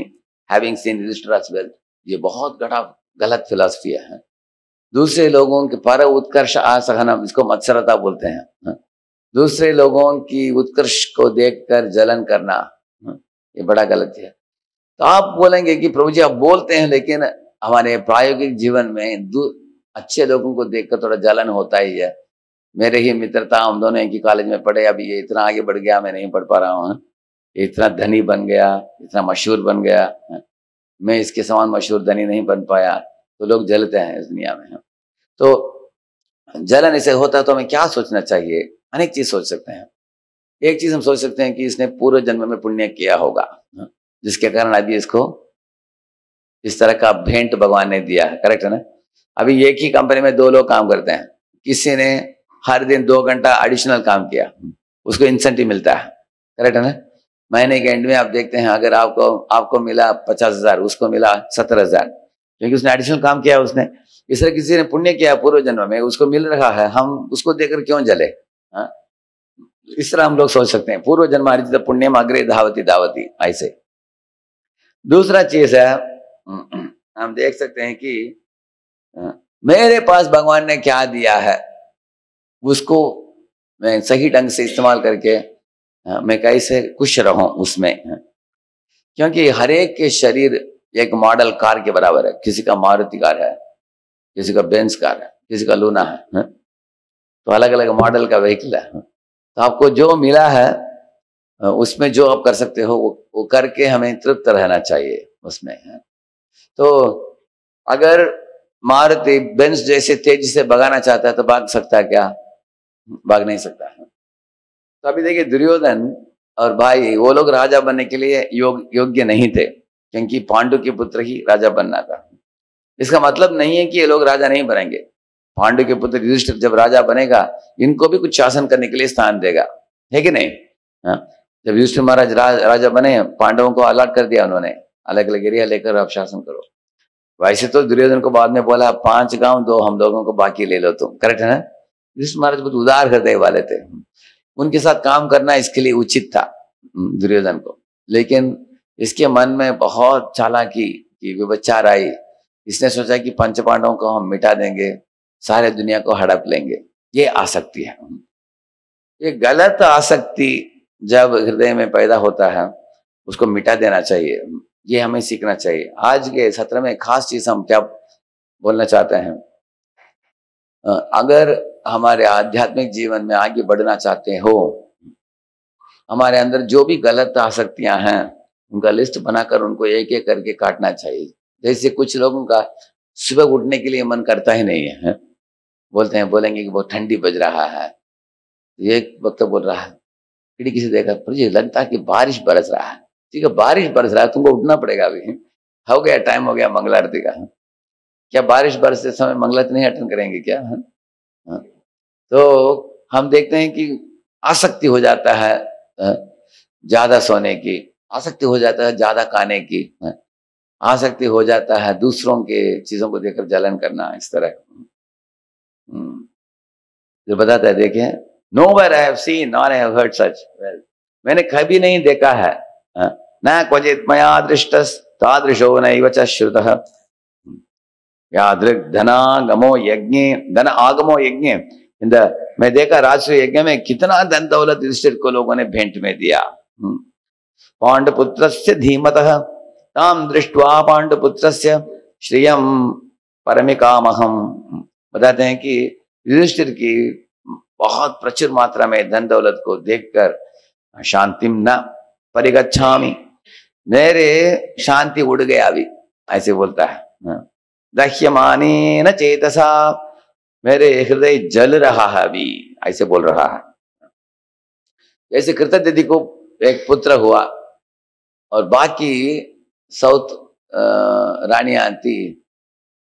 having seen Yudhishthira as well। ये बहुत गलत फिलॉसफी है। दूसरे लोगों के पर उत्कर्ष असहनम, इसको मत्सरता बोलते हैं। दूसरे लोगों की उत्कर्ष को देखकर जलन करना, ये बड़ा गलत है। तो आप बोलेंगे कि प्रभु जी आप बोलते हैं, लेकिन हमारे प्रायोगिक जीवन में अच्छे लोगों को देखकर थोड़ा जलन होता ही है। मेरे ही मित्र था, हम दोनों एक ही कॉलेज में पढ़े, अभी ये इतना आगे बढ़ गया, मैं नहीं पढ़ पा रहा हूँ। इतना धनी बन गया, इतना मशहूर बन गया, मैं इसके समान मशहूर धनी नहीं बन पाया, तो लोग जलते हैं इस दुनिया में। तो जलन इसे होता है तो हमें क्या सोचना चाहिए? अनेक चीज सोच सकते हैं। एक चीज हम सोच सकते हैं कि इसने पूर्व जन्म में पुण्य किया होगा, जिसके कारण अभी इसको इस तरह का भेंट भगवान ने दिया है। करेक्ट है ना? अभी एक ही कंपनी में 2 लोग काम करते हैं, किसी ने हर दिन 2 घंटा एडिशनल काम किया, उसको इंसेंटिव मिलता है। करेक्ट है ना? महीने के एंड में आप देखते हैं, अगर आपको मिला 50,000, उसको मिला 70,000, क्योंकि उसने एडिशनल काम किया। उसने इस तरह किसी ने पुण्य किया पूर्व जन्म में, उसको मिल रहा है, हम उसको देखकर क्यों जले? हाँ, इस तरह हम लोग सोच सकते हैं, पूर्व जन्म अर्जित पुण्यम अग्रे धावती धावती। ऐसे दूसरा चीज है, हम देख सकते हैं कि मेरे पास भगवान ने क्या दिया है, उसको मैं सही ढंग से इस्तेमाल करके मैं कैसे खुश रहूं उसमें। क्योंकि हर एक के शरीर एक मॉडल कार के बराबर है। किसी का मारुति कार है, किसी का बेंज कार है, किसी का लूना है। तो अलग अलग मॉडल का व्हीकल है। तो आपको जो मिला है उसमें जो आप कर सकते हो वो करके हमें तृप्त रहना चाहिए उसमें। तो अगर मारुति बेंज जैसे तेजी से भगाना चाहता है तो भाग सकता है क्या? भाग नहीं सकता है। तो अभी देखिए, दुर्योधन और भाई वो लोग राजा बनने के लिए योग्य नहीं थे, क्योंकि पांडु के पुत्र ही राजा बनना था। इसका मतलब नहीं है कि ये लोग राजा नहीं बनेंगे। पांडु के पुत्र युधिष्ठिर जब राजा बनेगा, इनको भी कुछ शासन करने के लिए स्थान देगा, है कि नहीं? हाँ, जब युधिष्ठिर महाराज राजा बने, पांडवों को अलॉट कर दिया उन्होंने, अलग अलग एरिया लेकर आप शासन करो। वैसे तो दुर्योधन को बाद में बोला 5 गांव दो हम लोगों को, बाकी ले लो तुम। करेक्ट है ना? युधिष्ठिर महाराज बहुत उदार हृदय वाले थे, उनके साथ काम करना इसके लिए उचित था दुर्योधन को। लेकिन इसके मन में बहुत चालाकी की विचार आई। इसने सोचा कि पंच पांडवों को हम मिटा देंगे, सारे दुनिया को हड़प लेंगे। ये आसक्ति है। ये गलत आसक्ति जब हृदय में पैदा होता है, उसको मिटा देना चाहिए। ये हमें सीखना चाहिए। आज के सत्र में खास चीज हम क्या बोलना चाहते हैं, अगर हमारे आध्यात्मिक जीवन में आगे बढ़ना चाहते हो, हमारे अंदर जो भी गलत आसक्तियां हैं उनका लिस्ट बनाकर उनको एक एक करके काटना चाहिए। जैसे कुछ लोगों का सुबह उठने के लिए मन करता ही नहीं है, बोलेंगे कि बहुत ठंडी बज रहा है। एक वक्त बोल रहा है, खिड़की से देखा, मुझे लगता है कि बारिश बरस रहा है। ठीक है, बारिश बरस रहा है, तुमको उठना पड़ेगा। अभी हो गया, टाइम हो गया मंगला आरती का। क्या बारिश बरसते समय मंगला आरती नहीं अटेंड करेंगे क्या? हाँ। तो हम देखते हैं कि आसक्ति हो जाता है ज्यादा सोने की, आसक्ति हो जाता है ज्यादा खाने की, आसक्ति हो जाता है दूसरों के चीजों को देखकर जलन करना। इस तरह जो बताता है, देखिए, nowhere I have seen nor I have heard such। मैंने कभी नहीं देखा है, न क्वचित मया दृष्टस् तादृशो नैव च श्रुतः यादृक् धनागमो यज्ञे धन आगमो यज्ञे। मैं देखा राजसूय यज्ञ में कितना धन दौलत युधिष्ठिर को लोगों ने भेंट में दिया। पांडुपुत्रस्य धीमतः ताम दृष्ट्वा पांडुपुत्रस्य श्रियम परमिकामहम। बताते हैं कि युधिष्ठिर की बहुत प्रचुर मात्रा में धन दौलत को देखकर शांतिम न परिगच्छामि, मेरे शांति उड़ गया अभी, ऐसे बोलता है। दह्यमाने न चेतसा, मेरे हृदय जल रहा है अभी, ऐसे बोल रहा है। जैसे कृतदधि को एक पुत्र हुआ और बाकी साउथ रानियां थी,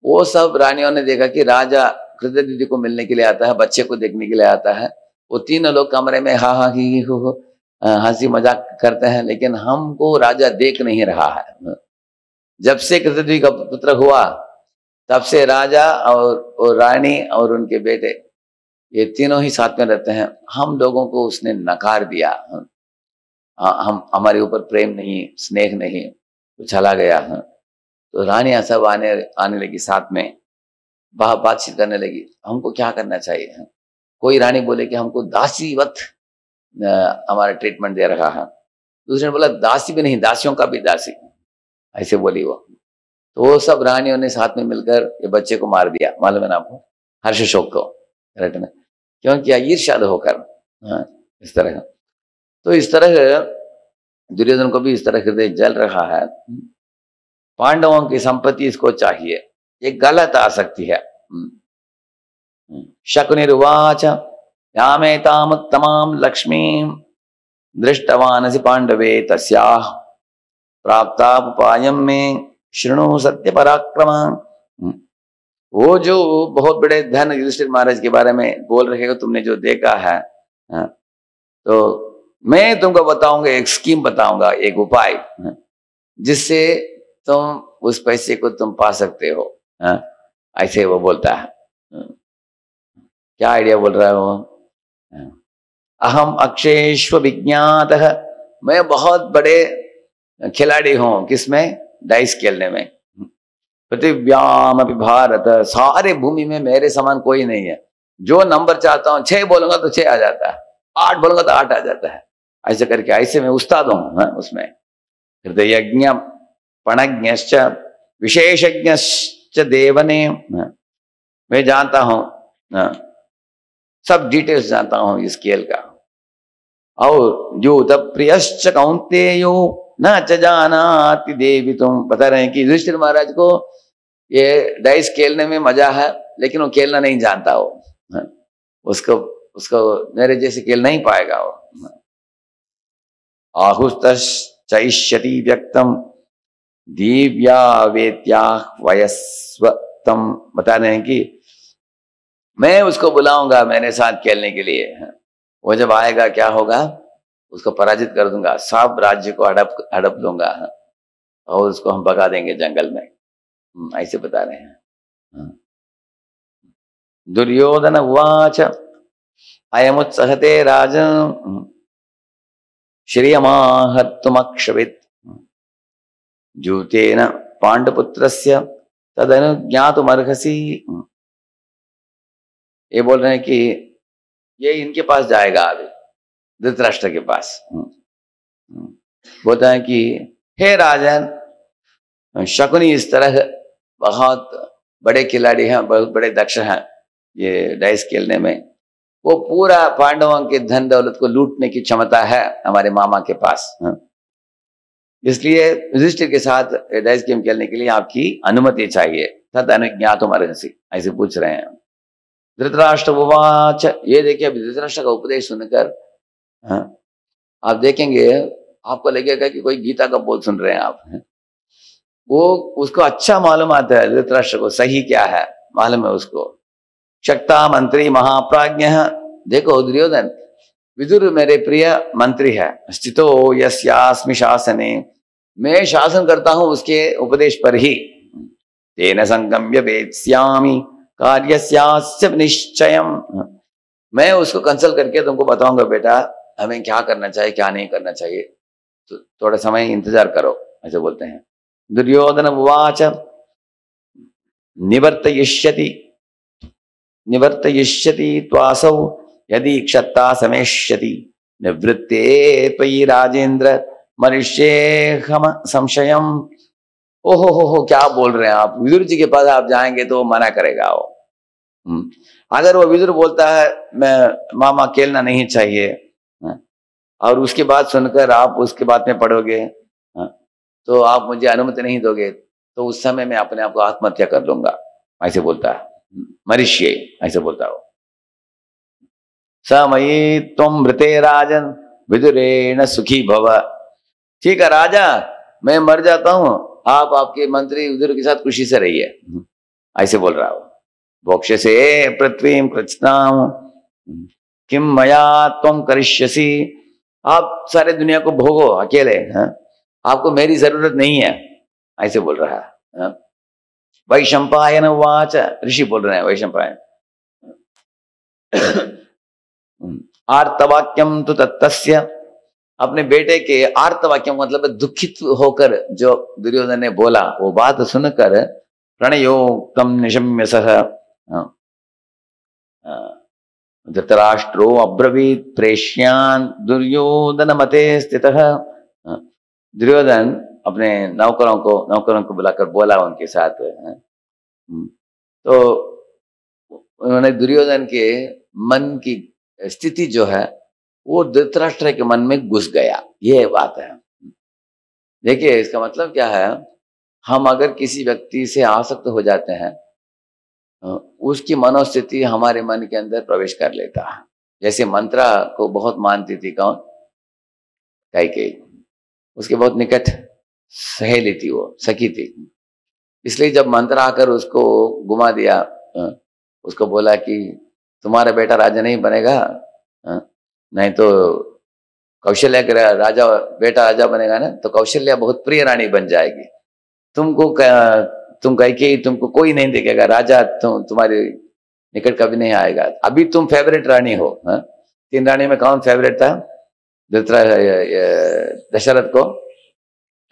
वो सब रानियों ने देखा कि राजा कृतदधि को मिलने के लिए आता है, बच्चे को देखने के लिए आता है। वो तीनों लोग कमरे में हा हा ही हो हंसी मजाक करते हैं, लेकिन हमको राजा देख नहीं रहा है। जब से कृतदधि का पुत्र हुआ, तब से राजा और रानी और उनके बेटे, ये तीनों ही साथ में रहते हैं। हम लोगों को उसने नकार दिया, हमारे ऊपर प्रेम नहीं, स्नेह नहीं, तो चला गया। तो रानियां सब आने लगी, साथ में बातचीत करने लगी, हमको क्या करना चाहिए। कोई रानी बोले कि हमको दासीवत हमारा ट्रीटमेंट दे रहा है, दूसरे ने बोला दासी भी नहीं, दासियों का भी दासी, ऐसे बोली वो। तो वो सब रानियों ने साथ में मिलकर ये बच्चे को मार दिया, मालूम है ना आपको, हर्षशोक को, करेक्ट ना? क्यों किया? ईर्ष्या होकर। इस तरह, तो इस तरह दुर्योधन को भी इस तरह हृदय जल रहा है। पांडवों की संपत्ति इसको चाहिए, ये गलत आसक्ति है। शकुनिरुवाच यामेतामुत्तमां लक्ष्मीं दृष्टवानसि पांडवे तस्याः प्राप्तापुपायं मे शृणु सत्य पराक्रम। वो जो बहुत बड़े धन युधिष्ठिर महाराज के बारे में बोल रहे हो, तुमने जो देखा है, तो मैं तुमको बताऊंगा, एक स्कीम बताऊंगा, एक उपाय जिससे तुम उस पैसे को तुम पा सकते हो। ऐसे वो बोलता है। क्या आइडिया बोल रहा है वो? अहम अक्षयेश्व विज्ञातः, मैं बहुत बड़े खिलाड़ी हूं किसमें? डाइस खेलने में। पृथिव्याम अपि भारत, सारे भूमि में मेरे समान कोई नहीं है। जो नंबर चाहता हूं, 6 बोलूंगा तो 6 आ जाता है, 8 बोलूंगा तो 8 आ जाता है। ऐसे करके ऐसे मैं उस्ताद हूं उसमें। हृदयज्ञ पणज्ञश्च विशेषज्ञश्च देवने, मैं जानता हूं, सब डिटेल्स जानता हूं इस खेल का। और युत प्रियश्च कौन्तेयो न च जानाति देवी, तुम बता रहे हैं कि युधिष्ठिर महाराज को ये डाइस खेलने में मजा है, लेकिन वो खेलना नहीं जानता। वो उसको मेरे जैसे खेल नहीं पाएगा वो। आहुस्तश्चैष्यति व्यक्तम दिव्या वेत्या वयस्वतम, बता रहे हैं कि मैं उसको बुलाऊंगा मेरे साथ खेलने के लिए। वो जब आएगा क्या होगा? उसको पराजित कर दूंगा, सब राज्य को हड़प लूंगा और उसको हम भगा देंगे जंगल में। ऐसे बता रहे हैं। दुर्योधन उवाच अयमुत्सहते राजन् श्रियमाहर्तुमक्षवित् जूतेन पांडुपुत्रस्य तदनुज्ञातुमर्हसि। ये बोल रहे हैं कि ये इनके पास जाएगा अभी, धृतराष्ट्र के पास। बोलता है कि हे राजन, शकुनी इस तरह बहुत बड़े खिलाड़ी हैं, बहुत बड़े दक्ष हैं ये डाइस खेलने में। वो पूरा पांडवों के धन दौलत को लूटने की क्षमता है हमारे मामा के पास। इसलिए युधिष्ठिर के साथ डाइस गेम खेलने के लिए आपकी अनुमति चाहिए। तद अनुज्ञातुमर्हसि, ऐसे पूछ रहे हैं। धृतराष्ट्र उवाच, ये देखिए अभी धृतराष्ट्र का उपदेश सुनकर आप देखेंगे, आपको लगेगा कि कोई गीता का बोल सुन रहे हैं आप। वो उसको अच्छा मालूम आता है, धृतराष्ट्र को सही क्या है मालूम है उसको। शक्ता मंत्री महाप्राज्ञ, देखो दुर्योधन, विदुर मेरे प्रिय मंत्री है। स्थितो यस्यास्मि शासने, मैं शासन करता हूं उसके उपदेश पर ही। तेन संगम्य वेत्स्यामि कार्यस्यास्य निश्चयम्, मैं उसको कंसल्ट करके तुमको बताऊंगा बेटा हमें क्या करना चाहिए क्या नहीं करना चाहिए, तो थोड़ा समय इंतजार करो, ऐसे बोलते हैं। दुर्योधन उवाच निवर्तयिष्यति त्वासौ यदि क्षत्ता समेष्यति निवृत्ते त्वयि राजेंद्र मनुष्येहम संशयम। ओहो क्या बोल रहे हैं आप? विदुर जी के पास आप जाएंगे तो मना करेगा वो। अगर वो विदुर बोलता है मैं मामा खेलना नहीं चाहिए, और उसके बाद सुनकर आप उसके बाद में पढ़ोगे तो आप मुझे अनुमति नहीं दोगे, तो उस समय मैं अपने आप को आत्महत्या कर लूंगा, ऐसे बोलता है। मरिष्ये, ऐसे बोलता हो। समयी तुम मृते राजन विदुरेण सुखी भव, ठीक है राजा मैं मर जाता हूं, आप आपके मंत्री विदुर के साथ खुशी से रहिए, ऐसे बोल रहा हो। भोक्ष से पृथ्वी कृत्स्नाम किम मया तुम करिष्यसि, आप सारे दुनिया को भोगो अकेले, आपको मेरी जरूरत नहीं है, ऐसे बोल रहा है। वैशंपायन उवाच, ऋषि बोल रहे हैं वैशंपायन। आर्तवाक्यम तो तत्तस्य, अपने बेटे के आर्तवाक्यम मतलब दुखित होकर जो दुर्योधन ने बोला वो बात सुनकर प्रणयोक्तम निशम्य सह धृतराष्ट्रो अब्रवीत प्रेष्यान दुर्योधन मते स्थितः। दुर्योधन अपने नौकरों को बुलाकर बोला उनके साथ। तो उन्होंने दुर्योधन के मन की स्थिति जो है वो धृतराष्ट्र के मन में घुस गया, ये बात है। देखिए इसका मतलब क्या है, हम अगर किसी व्यक्ति से आसक्त हो जाते हैं उसकी मनोस्थिति हमारे मन के अंदर प्रवेश कर लेता है। जैसे मंत्रा को बहुत मानती थी कौन? कैकेयी। उसके बहुत निकट सहेली थी, वो सखी थी। इसलिए जब मंत्रा आकर उसको घुमा दिया, उसको बोला कि तुम्हारा बेटा राजा नहीं बनेगा, नहीं तो कौशल्या का राजा बेटा राजा बनेगा ना, तो कौशल्या बहुत प्रिय रानी बन जाएगी। तुम कैकेयी, तुमको कोई नहीं देखेगा, राजा तुम्हारे निकट कभी नहीं आएगा। अभी तुम फेवरेट रानी हो। 3 रानी में कौन फेवरेट था? दशरथ को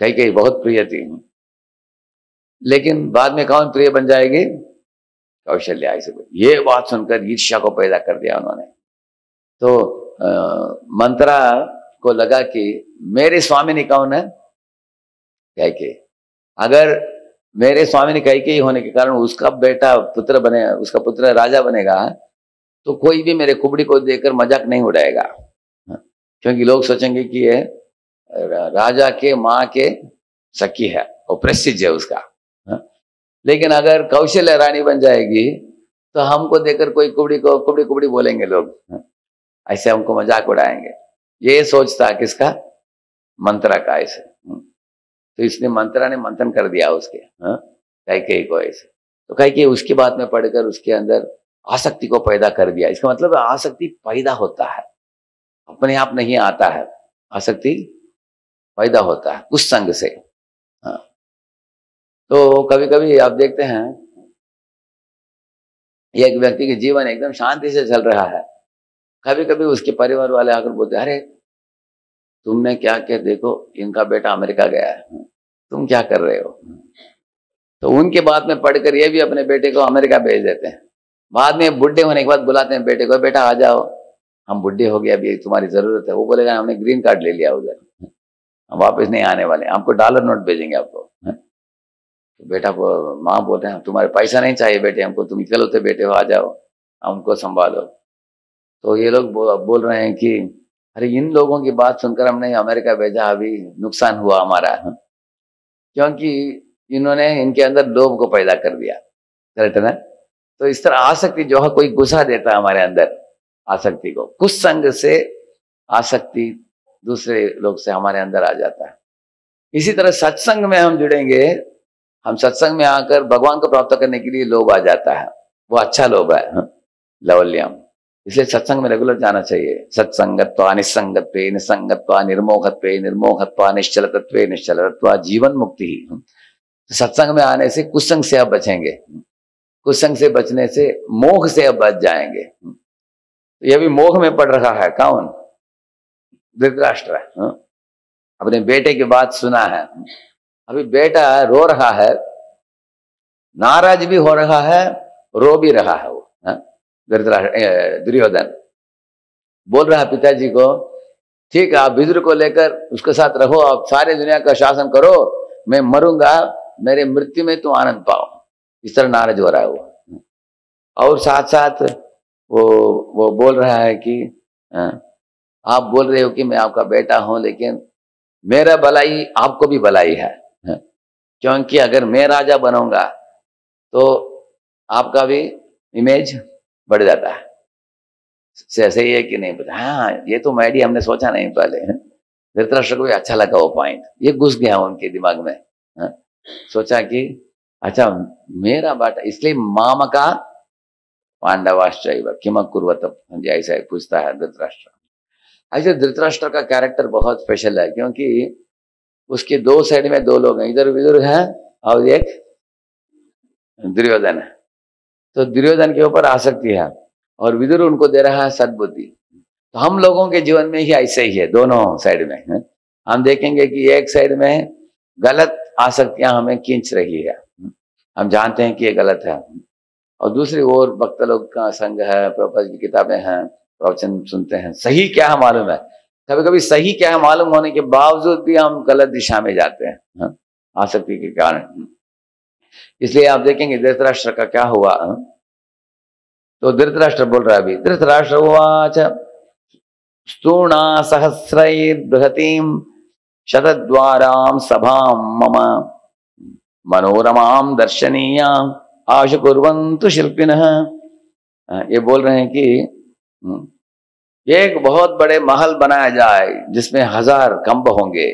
कैकेयी बहुत प्रिय थी, लेकिन बाद में कौन प्रिय बन जाएगी? कौशल्या। ये बात सुनकर ईर्ष्या को पैदा कर दिया उन्होंने। तो मंत्रा को लगा कि मेरे स्वामिनी कौन है? कैकेयी। अगर मेरे स्वामिनी कैकेयी होने के कारण उसका बेटा पुत्र बने, उसका पुत्र राजा बनेगा, तो कोई भी मेरे कुबड़ी को देखकर मजाक नहीं उड़ाएगा, क्योंकि लोग सोचेंगे कि ये राजा के माँ के सखी है, वो प्रेस्टीज है उसका। लेकिन अगर कौशल्या रानी बन जाएगी तो हमको देखकर कोई कुबड़ी को कुबड़ी कुबड़ी बोलेंगे लोग, ऐसे हमको मजाक उड़ाएंगे। ये सोचता किसका? मंत्रा का। ऐसे तो इसलिए मंत्रा ने मंथन कर दिया उसके कैकेयी को ऐसे। तो कैकेयी उसकी बात में पढ़कर उसके अंदर आसक्ति को पैदा कर दिया। इसका मतलब आसक्ति पैदा होता है, अपने आप नहीं आता है। आसक्ति पैदा होता है उस संग से। तो कभी कभी आप देखते हैं एक व्यक्ति के जीवन एकदम शांति से चल रहा है, कभी कभी उसके परिवार वाले आकर बोलते, अरे तुमने क्या किया, देखो इनका बेटा अमेरिका गया है, तुम क्या कर रहे हो? तो उनके बात में पढ़कर ये भी अपने बेटे को अमेरिका भेज देते हैं। बाद में बुढ़े होने के बाद बुलाते हैं बेटे को, बेटा आ जाओ, हम बुढ़े हो गए, अभी तुम्हारी जरूरत है। वो बोलेगा हमने ग्रीन कार्ड ले लिया उधर, हम वापस नहीं आने वाले, हमको डॉलर नोट भेजेंगे आपको। तो बेटा को माँ बोलते हैं तुम्हारे पैसा नहीं चाहिए बेटे हमको, तुम इकलौते बेटे हो, आ जाओ हमको संभालो। तो ये लोग बोल रहे हैं कि अरे इन लोगों की बात सुनकर हमने अमेरिका भेजा, अभी नुकसान हुआ हमारा, क्योंकि इन्होंने इनके अंदर लोभ को पैदा कर दिया। करेक्ट ना? तो इस तरह आसक्ति जो है, कोई गुस्सा देता है हमारे अंदर आसक्ति को, कुछ संग से आसक्ति दूसरे लोग से हमारे अंदर आ जाता है। इसी तरह सत्संग में हम जुड़ेंगे, हम सत्संग में आकर भगवान को प्राप्त करने के लिए लोभ आ जाता है, वो अच्छा लोभ है, लवल्यम। इसलिए सत्संग में रेगुलर जाना चाहिए। सत्संगत्वा निसंगत्वे निसंगत्वा निर्मोहत्वे निर्मोहत्वा निश्चलतत्वे निश्चलतत्वा जीवन मुक्ति। सत्संग में आने से कुसंग से आप बचेंगे, कुसंग से बचने से मोह से अब बच जाएंगे। यह भी मोह में पड़ रहा है कौन? धृतराष्ट्र। अपने बेटे की बात सुना है, अभी बेटा रो रहा है, नाराज भी हो रहा है, रो भी रहा है। वो दुर्योधन बोल रहा है पिताजी को, ठीक है आप विदुर को लेकर उसके साथ रहो, आप सारे दुनिया का शासन करो, मैं मरूंगा, मेरे मृत्यु में तुम आनंद पाओ। इस तरह नाराज हो रहा है वो। और साथ साथ वो बोल रहा है कि आप बोल रहे हो कि मैं आपका बेटा हूं, लेकिन मेरा भलाई आपको भी भलाई है, क्योंकि अगर मैं राजा बनूंगा तो आपका भी इमेज बढ़ जाता है। सही है कि नहीं पता? हाँ, ये तो आइडिया हमने सोचा नहीं पहले। धृतराष्ट्र को भी अच्छा लगा वो पॉइंट, ये घुस गया उनके दिमाग में। सोचा कि अच्छा मेरा बेटा, इसलिए मामा का पांडवाश्चैव किम कुर्वत, ऐसा पूछता है धृतराष्ट्र। ऐसे धृतराष्ट्र का कैरेक्टर बहुत स्पेशल है, क्योंकि उसके 2 साइड में 2 लोग हैं, इधर विदुर है और एक दुर्योधन है। तो दुर्योधन के ऊपर आसक्ति है और विदुर उनको दे रहा है सद्बुद्धि। तो हम लोगों के जीवन में ही ऐसे ही है, दोनों साइड में। हम देखेंगे कि एक साइड में गलत आसक्तियां हमें खींच रही है, हम जानते हैं कि ये गलत है, और दूसरी ओर भक्त लोग का संग है, प्रभुपाद की किताबें हैं, प्रवचन सुनते हैं, सही क्या है मालूम है। कभी कभी सही क्या है मालूम होने के बावजूद भी हम गलत दिशा में जाते हैं आसक्ति के कारण। इसलिए आप देखेंगे धृतराष्ट्र का क्या हुआ। तो धृतराष्ट्र बोल रहा है अभी, धृतराष्ट्र उवाच स्तूणा सहस्रैर्बृहतीं शतद्वारां सभां मम मनोरमां दर्शनीयां आश कुर्वन्तु शिल्पिनः। ये बोल रहे हैं कि एक बहुत बड़े महल बनाया जाए जिसमें 1000 खंभ होंगे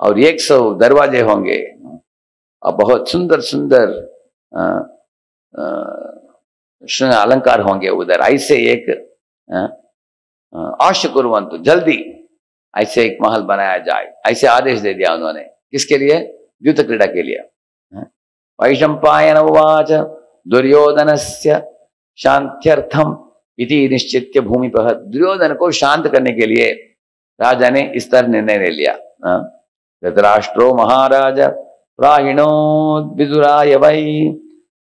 और 100 दरवाजे होंगे और बहुत सुंदर सुंदर अलंकार होंगे उधर। ऐसे एक आश कुर्वन्तु, जल्दी ऐसे एक महल बनाया जाए, ऐसे आदेश दे दिया उन्होंने। किसके लिए? द्यूत क्रीड़ा के लिए। वैशंपायन उवाच दुर्योधनस्य शांत्यर्थम इति निश्चित्य भूमिपः। दुर्योधन को शांत करने के लिए राजा ने इस तरह निर्णय ले लिया। धृतराष्ट्रो महाराज प्राहिणो विदुराय वै।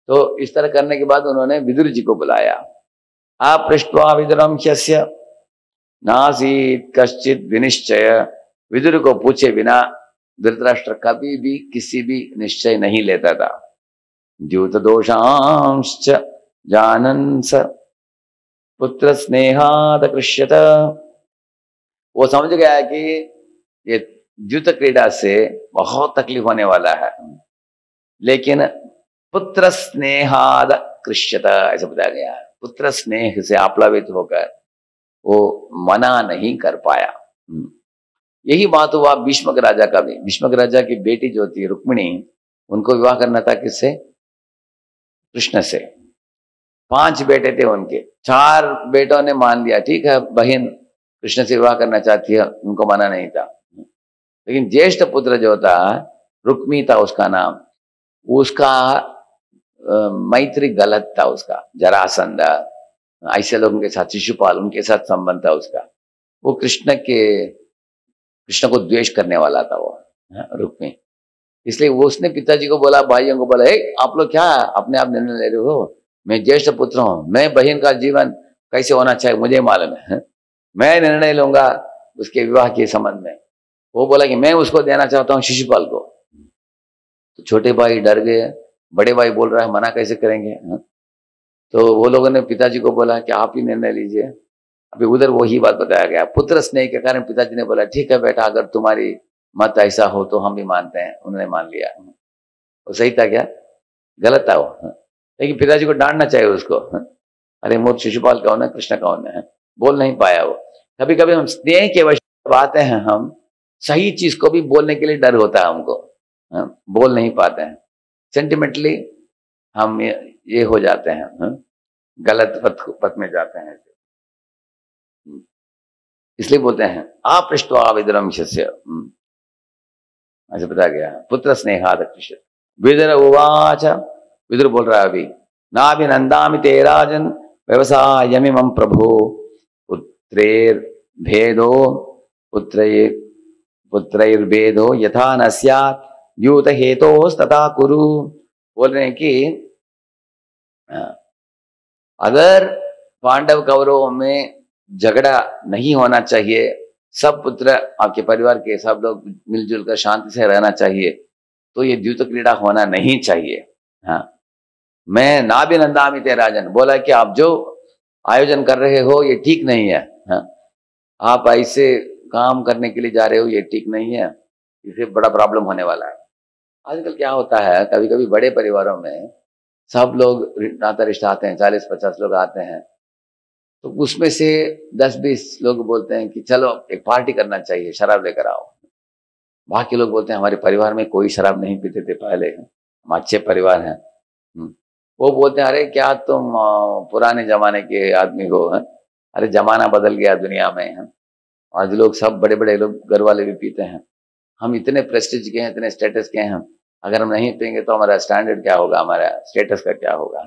तो इस तरह करने के बाद उन्होंने विदुर जी को बुलाया। अपृष्ट्वा विदुरम ह्यस्य नासीत् कश्चित् विनिश्चय। विदुर को पूछे बिना धृतराष्ट्र कभी भी किसी भी निश्चय नहीं लेता था। द्यूत दोषांश्च जानन् स पुत्र स्नेहाद कृष्यत। वो समझ गया कि ये द्यूत क्रीड़ा से बहुत तकलीफ होने वाला है, लेकिन पुत्र स्नेहाद कृष्यत ऐसा बताया गया। पुत्र स्नेह से आप्लावित होकर वो मना नहीं कर पाया। यही बात हुआ भीष्मक राजा का भी। भीष्मक राजा की बेटी जो थी रुक्मिणी, उनको विवाह करना था किससे? कृष्ण से। 5 बेटे थे उनके, 4 बेटों ने मान लिया, ठीक है बहन कृष्ण से विवाह करना चाहती है, उनको माना नहीं था। लेकिन ज्येष्ठ पुत्र जो था, रुक्मी था उसका नाम, उसका मैत्री गलत था उसका। जरासंध ऐसे लोगों के साथ, शिशुपाल उनके साथ संबंध था उसका। वो कृष्ण को द्वेष करने वाला था वो रुक्मी। इसलिए वो उसने पिताजी को बोला, भाइयों को बोला, आप लोग क्या अपने आप निर्णय ले रहे हो? मैं ज्येष्ठ पुत्र हूं, मैं बहन का जीवन कैसे होना चाहिए मुझे मालूम है, मैं निर्णय लूंगा उसके विवाह के संबंध में। वो बोला कि मैं उसको देना चाहता हूँ शिशुपाल को। तो छोटे भाई डर गए, बड़े भाई बोल रहा है मना कैसे करेंगे। तो वो लोगों ने पिताजी को बोला कि आप ही निर्णय लीजिए। अभी उधर वही बात बताया गया। पुत्र स्नेह के कारण पिताजी ने बोला ठीक है बेटा, अगर तुम्हारी मत ऐसा हो तो हम भी मानते हैं। उन्होंने मान लिया। वो सही था क्या? गलत था वो। लेकिन पिताजी को डांटना चाहिए उसको। अरे मोर शिशुपाल कौन है, कृष्ण कौन है? बोल नहीं पाया वो। कभी कभी हम स्नेह के वश आते हैं, हम सही चीज को भी बोलने के लिए डर होता है हमको, बोल नहीं पाते हैं। सेंटिमेंटली हम ये हो जाते हैं, गलत पथ में जाते हैं। इसलिए बोलते हैं अपृष्ट्वा विदुरम शिष्य, ऐसे बताया गया। पुत्र स्नेहाद कृष्य। विदुर उवाच, विदुर बोल रहा है अभी, नाभिनंदामि ते राजन् व्यवसायमिमं प्रभो पुत्रैर्भेदो पुत्रैर्भेदो यथा न स्यात् द्यूत हेतोस्तथा कुरु। बोल रहे हैं कि अगर पांडव कौरवों में झगड़ा नहीं होना चाहिए, सब पुत्र आपके परिवार के सब लोग मिलजुल कर शांति से रहना चाहिए, तो ये द्यूत क्रीड़ा होना नहीं चाहिए। हाँ, मैं नाभिनंदामि ते राजन, बोला कि आप जो आयोजन कर रहे हो ये ठीक नहीं है। हाँ, आप ऐसे काम करने के लिए जा रहे हो, ये ठीक नहीं है, इससे बड़ा प्रॉब्लम होने वाला है। आजकल क्या होता है, कभी कभी बड़े परिवारों में सब लोग नाता रिश्ता आते हैं, 40-50 लोग आते हैं, तो उसमें से 10-20 लोग बोलते हैं कि चलो एक पार्टी करना चाहिए, शराब लेकर आओ। बाकी लोग बोलते हैं हमारे परिवार में कोई शराब नहीं पीते थे पहले, हम अच्छे परिवार हैं। वो बोलते हैं अरे क्या तुम पुराने जमाने के आदमी हो, हैं? अरे जमाना बदल गया दुनिया में, हैं? आज लोग सब बड़े बड़े लोग घर वाले भी पीते हैं, हम इतने प्रेस्टीज के हैं, इतने स्टेटस के हैं, अगर हम नहीं पियेंगे तो हमारा स्टैंडर्ड क्या होगा, हमारा स्टेटस का क्या होगा।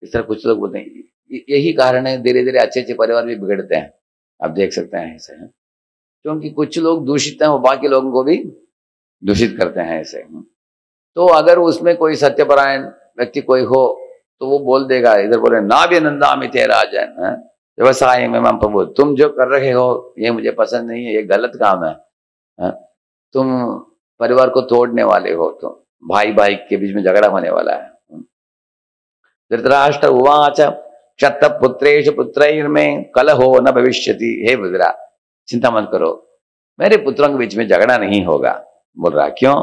इस तरह कुछ लोग बोलते हैं। यही कारण है धीरे धीरे अच्छे अच्छे परिवार भी बिगड़ते हैं, आप देख सकते हैं ऐसे, क्योंकि कुछ लोग दूषित हैं, वो बाकी लोगों को भी दूषित करते हैं ऐसे। तो अगर उसमें कोई सत्यपरायण व्यक्ति कोई हो तो वो बोल देगा, इधर बोले नाभिनंदामि ते राजन् व्यवसाय में मम प्रभु, तुम जो कर रहे हो ये मुझे पसंद नहीं है, ये गलत काम है, तुम परिवार को तोड़ने वाले हो, तुम भाई भाई के बीच में झगड़ा होने वाला है। धृतराष्ट्र उवाच क्षत पुत्रेषु पुत्रैर्मे कलहो न भविष्यति। हे विदुरा, चिंता मत करो, मेरे पुत्रों के बीच में झगड़ा नहीं होगा। बोल रहा क्यों?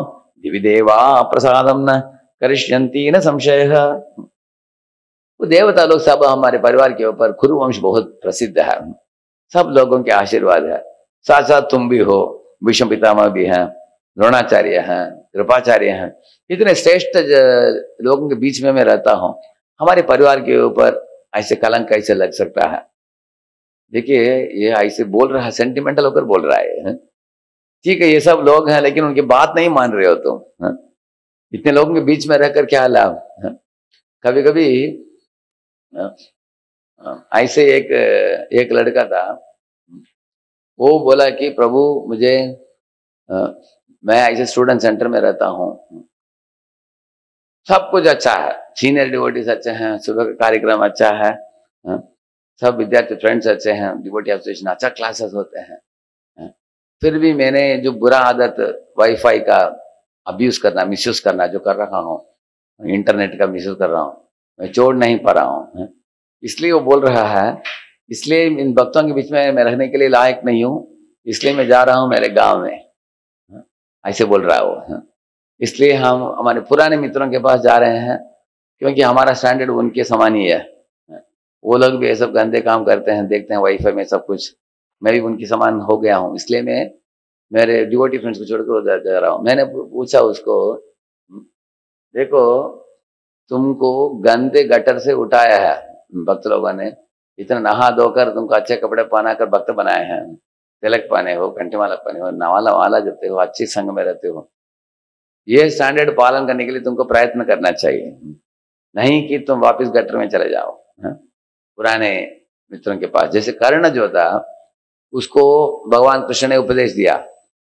दिवि देवा प्रसादम न करिष्यन्ति न संशयः। वो देवता लोग सब हमारे परिवार के ऊपर, कुरुवंश बहुत प्रसिद्ध है, सब लोगों के आशीर्वाद है। साथ साथ तुम भी हो, भीष्म पितामह भी हैं, द्रोणाचार्य हैं, कृपाचार्य हैं, इतने श्रेष्ठ लोगों के बीच में मैं रहता हूं, हमारे परिवार के ऊपर ऐसे कलंक कैसे लग सकता है? देखिए, ये ऐसे बोल रहा है, सेंटिमेंटल होकर बोल रहा है। ठीक है, ये सब लोग हैं, लेकिन उनकी बात नहीं मान रहे हो तुम। इतने लोगों के बीच में रहकर क्या लाभ? कभी कभी ऐसे एक लड़का था, वो बोला कि प्रभु मुझे मैं ऐसे स्टूडेंट सेंटर में रहता हूँ, सब कुछ अच्छा है, सीनियर डिवोटीज अच्छे हैं, सुबह का कार्यक्रम अच्छा है, सब विद्यार्थी फ्रेंड्स अच्छे हैं, डिवोटी एसोसिएशन अच्छा क्लासेस होते हैं, फिर भी मैंने जो बुरा आदत वाईफाई का अब्यूज करना, मिसयूज करना जो कर रहा हूँ, इंटरनेट का मिसयूज कर रहा हूँ, मैं छोड़ नहीं पा रहा हूँ। इसलिए वो बोल रहा है, इसलिए इन भक्तों के बीच में मैं रहने के लिए लायक नहीं हूँ, इसलिए मैं जा रहा हूँ मेरे गांव में, ऐसे बोल रहा है वो। इसलिए हम हमारे पुराने मित्रों के पास जा रहे हैं, क्योंकि हमारा स्टैंडर्ड उनके समान ही है। वो लोग भी ये सब गंदे काम करते हैं, देखते हैं वाईफाई में सब कुछ, मैं भी उनके समान हो गया हूँ, इसलिए मैं मेरे डिवोटी फ्रेंड्स को छोड़कर उधर जा रहा हूँ। मैंने पूछा उसको, देखो तुमको गंदे गटर से उठाया है भक्त लोगों ने, इतना नहा धोकर तुमको अच्छे कपड़े पहना कर भक्त बनाए हैं, तिलक पहने हो, कंठमाला पहने हो, नवाला वाला जपते हो, अच्छी संग में रहते हो, ये स्टैंडर्ड पालन करने के लिए तुमको प्रयत्न करना चाहिए, नहीं कि तुम वापस गटर में चले जाओ पुराने मित्रों के पास। जैसे कर्ण जो था, उसको भगवान कृष्ण ने उपदेश दिया,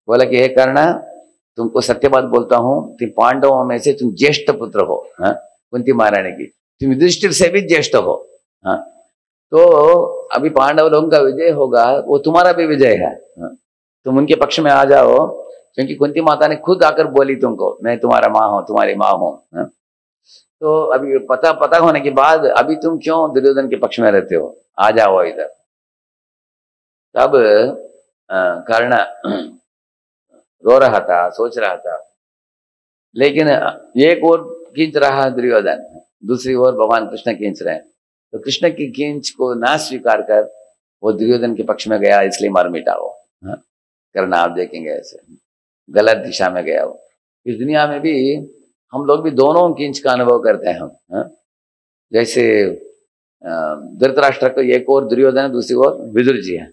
बोला कि हे कर्ण, तुमको सत्य बात बोलता हूं, तुम पांडवों में से तुम ज्येष्ठ पुत्र हो, कुंती महारानी की, तुम युधिष्ठिर से भी ज्येष्ठ हो, तो अभी पांडव लोगों का विजय होगा, वो तुम्हारा भी विजय है, तुम उनके पक्ष में आ जाओ, क्योंकि कुंती माता ने खुद आकर बोली तुमको, मैं तुम्हारा माँ हूं, तुम्हारी माँ हूं। तो अभी पता होने के बाद अभी तुम क्यों दुर्योधन के पक्ष में रहते हो, आ जाओ इधर। तब कर्ण रो रहा था, सोच रहा था, लेकिन एक ओर खींच रहा दुर्योधन, दूसरी ओर भगवान कृष्ण खींच रहे हैं, तो कृष्ण की खींच को ना स्वीकार कर वो दुर्योधन के पक्ष में गया, इसलिए मार मिटा वो। करना आप देखेंगे ऐसे गलत दिशा में गया वो। इस दुनिया में भी हम लोग भी दोनों खींच का अनुभव करते हैं हम। जैसे धृतराष्ट्र को एक ओर दुर्योधन है, दूसरी ओर विदुर जी है,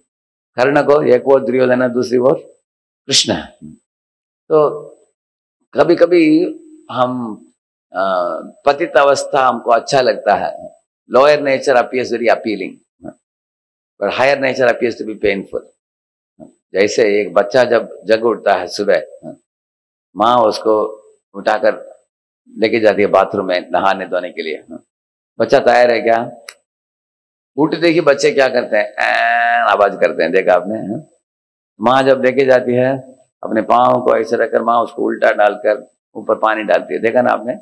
कर्ण को एक ओर दुर्योधन है, दूसरी ओर कृष्ण है। तो कभी कभी हम पतित अवस्था हमको अच्छा लगता है, lower nature appears very appealing, पर higher nature appears to be painful. जैसे एक बच्चा जब जग उठता है सुबह, माँ उसको उठाकर लेके जाती है बाथरूम में नहाने धोने के लिए, बच्चा तैयार है क्या? उठते ही बच्चे क्या करते हैं, आवाज करते हैं, देखा आपने? माँ जब लेके जाती है, अपने पाँव को ऐसे रखकर माँ उसको उल्टा डालकर ऊपर पानी डालती है, देखा ना आपने?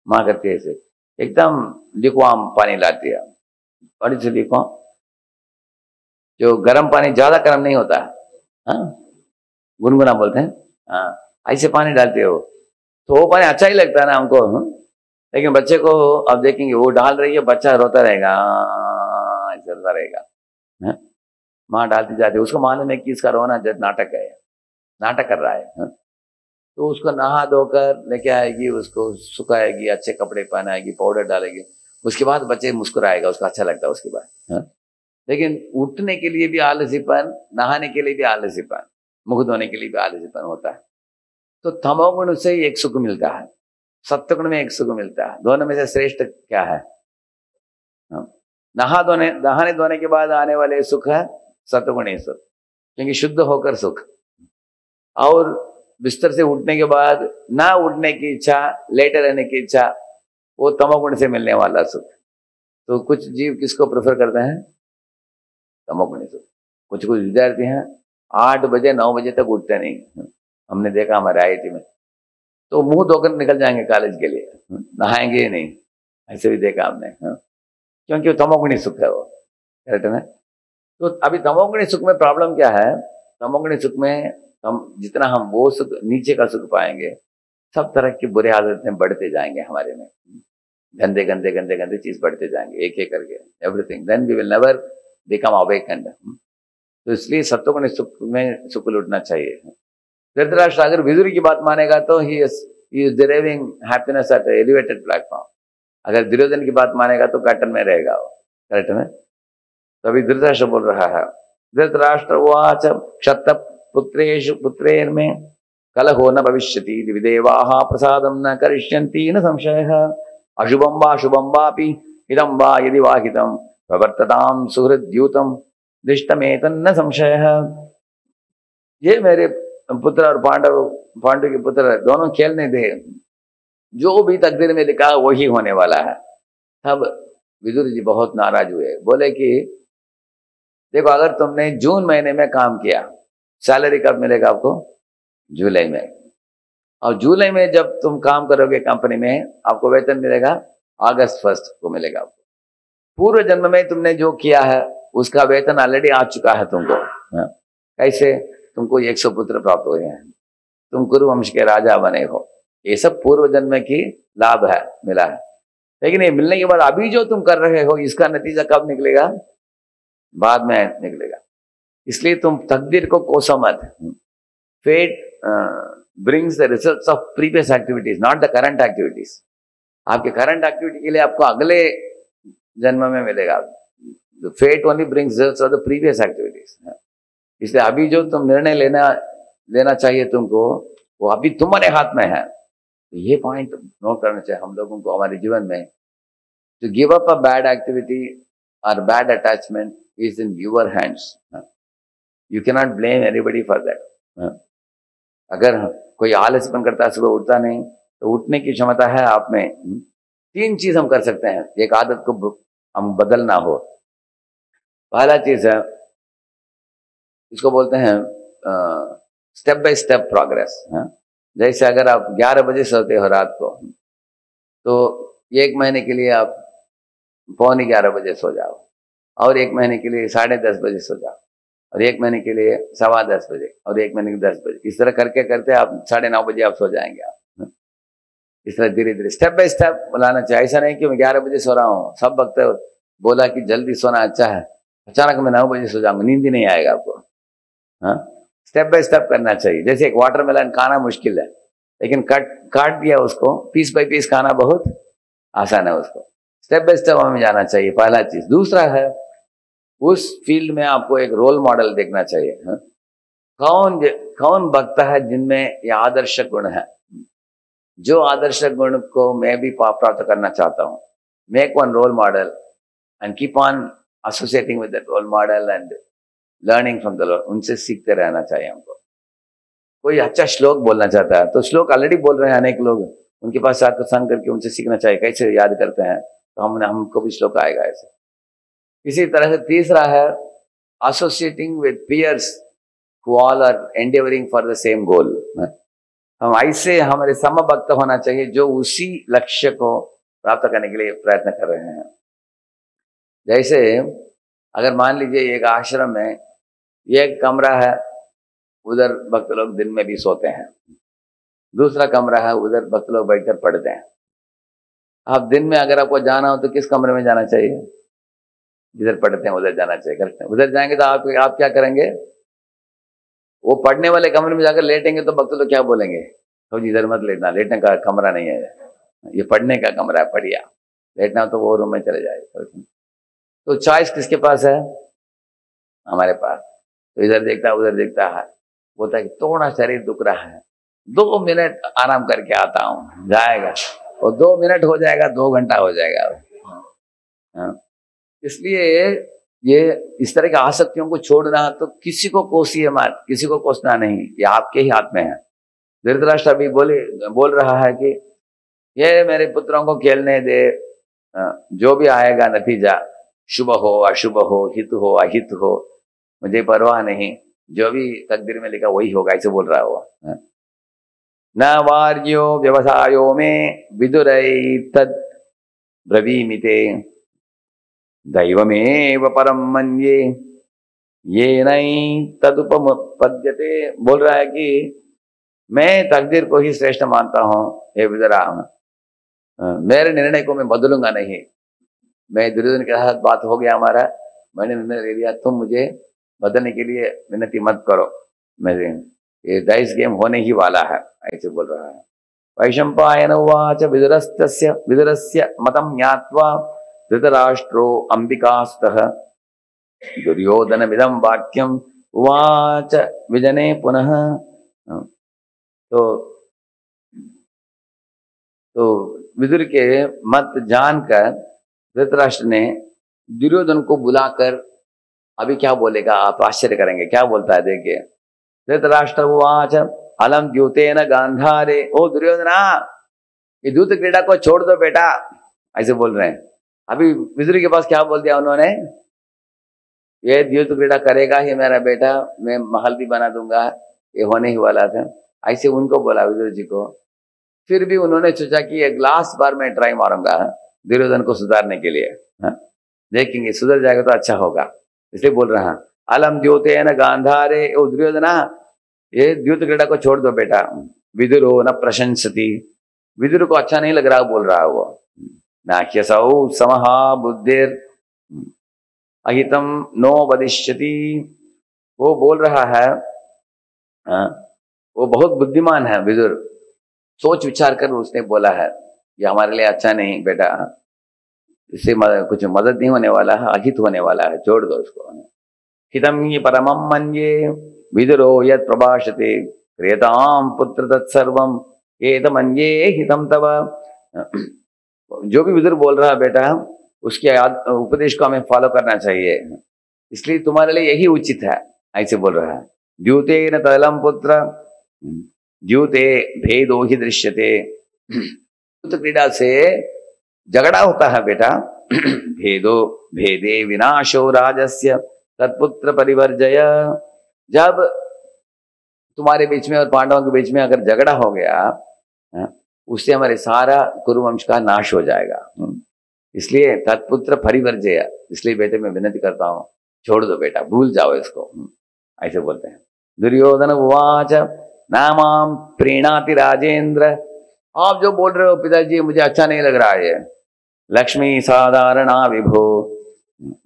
माँ करती है ऐसे, एकदम लिक्वाम पानी लाती है, बड़ी सी लिक्वाम, जो गर्म पानी, ज्यादा गर्म नहीं होता है, गुनगुना बोलते हैं, ऐसे पानी डालते हो तो वो पानी अच्छा ही लगता है ना हमको। लेकिन बच्चे को अब देखेंगे, वो डाल रही है, बच्चा रोता रहेगा, ऐसा रोता रहेगा, माँ डालती जाती है, उसको मालूम है कि इसका रोना जब नाटक है, नाटक कर रहा है। तो उसको नहा धोकर लेके आएगी, उसको सुखाएगी, अच्छे कपड़े पहनाएगी, पाउडर डालेगी, उसके बाद बच्चे मुस्कुराएगा, उसको अच्छा लगता है उसके बाद। लेकिन उठने के लिए भी आलसीपन, नहाने के लिए भी आलसीपन, मुख धोने के लिए भी आलसीपन होता है। तो तमोगुण से एक सुख मिलता है, सत्वगुण में एक सुख मिलता है, दोनों में से श्रेष्ठ क्या है? नहाने धोने के बाद आने वाले सुख है सत्वगुणी सुख, क्योंकि शुद्ध होकर सुख, और बिस्तर से उठने के बाद ना उठने की इच्छा, लेटे रहने की इच्छा, वो तमोगुण से मिलने वाला सुख। तो कुछ जीव किसको प्रेफर करते हैं? तमोगुणी सुख। कुछ विद्यार्थी हैं 8 बजे 9 बजे तक उठते नहीं, हमने देखा हमारे IIT में, तो मुंह धोकर निकल जाएंगे कॉलेज के लिए, नहाएंगे ही नहीं, ऐसे भी देखा हमने, क्योंकि वो तमोगुणी सुख है वो, करेक्ट है? तो अभी तमोगुणी सुख में प्रॉब्लम क्या है? तमोगुणी सुख में हम जितना हम वो सुख, नीचे का सुख पाएंगे, सब तरह की बुरे आदतें बढ़ते जाएंगे हमारे में, गंदे गंदे गंदे गंदे चीज बढ़ते जाएंगे एक एक करके, everything, then we will never become awakened. तो इसलिए सत्वगुण सुख में सुख लूटना चाहिए। धृतराष्ट्र अगर विदुर की बात मानेगा तो ही is deriving happiness at elevated platform. अगर दुर्योधन की बात मानेगा तो कटन में रहेगा वो, करेक्ट में। तो अभी धृतराष्ट्र बोल रहा है, धृतराष्ट्र उवाच क्षत पुत्रेषु पुत्रेर्मे कलहो न भविष्यति विदेवाः प्रसादं न करिष्यन्ति न संशयः अशुभं वा शुभं वापि हितं वा यदि वा हितं प्रवर्ततां सुहृद्यूतं दृष्टमेतन्न संशयः। ये मेरे पुत्र और पांडु के पुत्र दोनों खेलने दे, जो भी तकदीर में लिखा वही होने वाला है। तब विदुर जी बहुत नाराज हुए, बोले कि देखो अगर तुमने जून महीने में काम किया, सैलरी कब मिलेगा आपको? जुलाई में। और जुलाई में जब तुम काम करोगे कंपनी में, आपको वेतन मिलेगा अगस्त 1 को मिलेगा आपको। पूर्व जन्म में तुमने जो किया है उसका वेतन ऑलरेडी आ चुका है तुमको। कैसे? तुमको 100 पुत्र प्राप्त हुए हैं, तुम कुरु वंश के राजा बने हो, ये सब पूर्व जन्म की लाभ है, मिला है। लेकिन ये मिलने के बाद अभी जो तुम कर रहे हो इसका नतीजा कब निकलेगा? बाद में निकलेगा। इसलिए तुम तकदीर को कोसो मत। Fate brings the results of previous activities, not the current activities. आपके करंट एक्टिविटी के लिए आपको अगले जन्म में मिलेगा। Fate only brings results of the previous activities. इसलिए अभी जो तुम निर्णय लेना चाहिए तुमको, वो अभी तुम्हारे हाथ में है। तो ये पॉइंट नोट करना चाहिए हम लोगों को हमारे जीवन में। To give up a bad activity और bad attachment is in your hands. You can not blame anybody for that. अगर कोई आलस्यपन करता है, सुबह उठता नहीं, तो उठने की क्षमता है आप में। 3 चीज हम कर सकते हैं एक आदत को हम बदलना हो। पहला चीज है, इसको बोलते हैं स्टेप बाय स्टेप प्रोग्रेस। जैसे अगर आप 11 बजे सोते हो रात को, तो 1 महीने के लिए आप 11:15 बजे सो जाओ, और 1 महीने के लिए 10:30 बजे सो जाओ, और 1 महीने के लिए 10:15 बजे, और 1 महीने के 10 बजे। इस तरह करके करते आप 9:30 बजे आप सो जाएंगे आप। इस तरह धीरे धीरे स्टेप बाय स्टेप बुलाना चाहिए। ऐसा नहीं कि मैं 11 बजे सो रहा हूँ, सब वक्त बोला कि जल्दी सोना अच्छा है, अचानक मैं 9 बजे सो जाऊंगा, नींद ही नहीं आएगा आपको। हाँ, स्टेप बाय स्टेप करना चाहिए। जैसे एक वाटरमेलन खाना मुश्किल है, लेकिन काट दिया उसको, पीस बाय पीस खाना बहुत आसान है। उसको स्टेप बाय स्टेप हमें जाना चाहिए, पहला चीज। दूसरा है, उस फील्ड में आपको एक रोल मॉडल देखना चाहिए। कौन भक्त है जिनमें ये आदर्श गुण है, जो आदर्श गुण को मैं भी प्राप्त करना चाहता हूँ। Make one role model and keep on associating with that role model and learning from the lord. उनसे सीखते रहना चाहिए हमको। कोई अच्छा श्लोक बोलना चाहता है, तो श्लोक ऑलरेडी बोल रहे हैं अनेक लोग, उनके पास आकर संग करके उनसे सीखना चाहिए कैसे याद करते हैं, तो हमको भी श्लोक आएगा ऐसे। इसी तरह से तीसरा है, associating with peers who all are endeavouring for the same goal. हम ऐसे हमारे समभक्त होना चाहिए जो उसी लक्ष्य को प्राप्त करने के लिए प्रयत्न कर रहे हैं। जैसे अगर मान लीजिए एक आश्रम में एक कमरा है, उधर भक्त लोग दिन में भी सोते हैं, दूसरा कमरा है, उधर भक्त लोग बैठकर पढ़ते हैं। आप दिन में अगर आपको जाना हो तो किस कमरे में जाना चाहिए? जिधर पढ़ते हैं उधर जाना चाहिए, करते हैं। उधर जाएंगे तो आप क्या करेंगे? वो पढ़ने वाले कमरे में जाकर लेटेंगे तो भक्त लोग क्या बोलेंगे? तो जिधर मत लेटना, लेटने का कमरा नहीं है, ये पढ़ने का कमरा है, पढ़िया। लेटना तो वो रूम में चले जाएगा। तो चॉइस किसके पास है? हमारे पास। तो इधर देखता है उधर देखता है, बोलता है कि थोड़ा शरीर दुख रहा है, 2 मिनट आराम करके आता हूँ, जाएगा, और 2 मिनट हो जाएगा, 2 घंटा हो जाएगा। इसलिए ये इस तरह की आसक्तियों को छोड़ना, तो किसी को कोसिए मत, किसी को कोसना नहीं, ये आपके ही हाथ में है। धृतराष्ट्र अभी बोल रहा है कि ये मेरे पुत्रों को खेलने दे, जो भी आएगा नतीजा, शुभ हो अशुभ हो, हित हो अहित हो, मुझे परवाह नहीं, जो भी तकदीर में लिखा वही होगा, ऐसे बोल रहा है वो। न वार्यो व्यवसायो में विदुरैतद् ब्रवीमिते दैवमेव परम मन्ये ये नहीं तदुपपद्यते। बोल रहा है कि मैं तकदीर को ही श्रेष्ठ मानता हूँ, हे विदुरा, मेरे निर्णय को मैं बदलूंगा नहीं। मैं दुर्योधन के साथ बात हो गया हमारा, मैंने निर्णय ले लिया, तुम मुझे बदलने के लिए विनती मत करो, मेरे ये डाइस गेम होने ही वाला है, ऐसे बोल रहा है। वैशंपायन उवाच विदुरस्य मतं ज्ञात्वा धृतराष्ट्रो अंबिकास्तः दुर्योधनमिदं वाक्यम उवाच विजने पुनः। तो विदुर के मत जानकर धृतराष्ट्र ने दुर्योधन को बुलाकर, अभी क्या बोलेगा आप आश्चर्य करेंगे, क्या बोलता है देखिए। धृतराष्ट्र उवाच अलम द्यूतेन गांधारे, ओ दुर्योधना, ये द्यूत क्रीड़ा को छोड़ दो बेटा, ऐसे बोल रहे हैं। अभी विदुर के पास क्या बोल दिया उन्होंने, ये द्यूत क्रीड़ा करेगा ही मेरा बेटा, मैं महल भी बना दूंगा, ये होने ही वाला था, ऐसे उनको बोला विदुर जी को। फिर भी उन्होंने सोचा कि एक लास्ट बार मैं ट्राई मारूंगा दुर्योधन को सुधारने के लिए, देखेंगे सुधर जाएगा तो अच्छा होगा, इसलिए बोल रहा है अलम द्योतेन गांधारे, ओ दुर्योधना, ये द्यूत क्रीड़ा को छोड़ दो बेटा। विदुरो न प्रशंसति, विदुर को अच्छा नहीं लग रहा बोल रहा है वो। नाख्यसौ समहा बुद्धिर अहितम नो वदिष्यति, वो बोल रहा है, वो बहुत बुद्धिमान है विदुर, सोच विचार कर उसने बोला है ये हमारे लिए अच्छा नहीं बेटा, इससे कुछ मदद नहीं होने वाला है, अहित होने वाला है, छोड़ दो उसको। हितम ही परमं मन्ये विदुरो यत् प्रभाषते क्रियताम पुत्र तत्सर्वम एतमन्ये हितम तव। जो भी विदुर बोल रहा है बेटा, उसके उपदेश को हमें फॉलो करना चाहिए, इसलिए तुम्हारे लिए यही उचित है, ऐसे बोल रहा है। द्यूतेन तैलम पुत्र द्यूते भेदो ही दृश्यते, क्रीड़ा से झगड़ा होता है बेटा, भेदो भेदे विनाशो राजस्य तत्पुत्र परिवर्जय। जब तुम्हारे बीच में और पांडवों के बीच में अगर झगड़ा हो गया, उससे हमारे सारा कुरुवंश का नाश हो जाएगा, इसलिए तत्पुत्र परिवर्जय, इसलिए बेटे मैं विनती करता हूँ छोड़ दो बेटा, भूल जाओ इसको, ऐसे बोलते हैं। दुर्योधन उवाच नामाम प्रीणाति राजेंद्र, आप जो बोल रहे हो पिताजी मुझे अच्छा नहीं लग रहा है। लक्ष्मी साधारणा विभो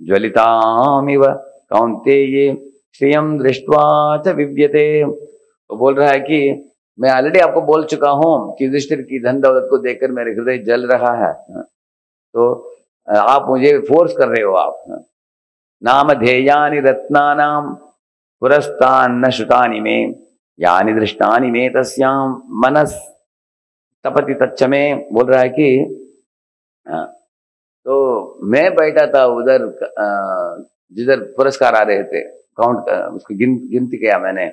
ज्वलितामिव कौन्तेये श्रियं दृष्ट्वा च विव्यते। तो बोल रहा है कि मैं ऑलरेडी आपको बोल चुका हूं कि युधिष्ठिर की धन दौलत को देखकर मेरे हृदय जल रहा है, तो आप मुझे फोर्स कर रहे हो आप। नाम ध्येयानि रत्नानाम पुरस्तान्न श्रुतानि मे यानि दृष्टानि मे तस्याम मनस तपति तच्च में। बोल रहा है कि तो मैं बैठा था उधर जिधर पुरस्कार आ रहे थे, काउंट उसकी गिनती किया मैंने,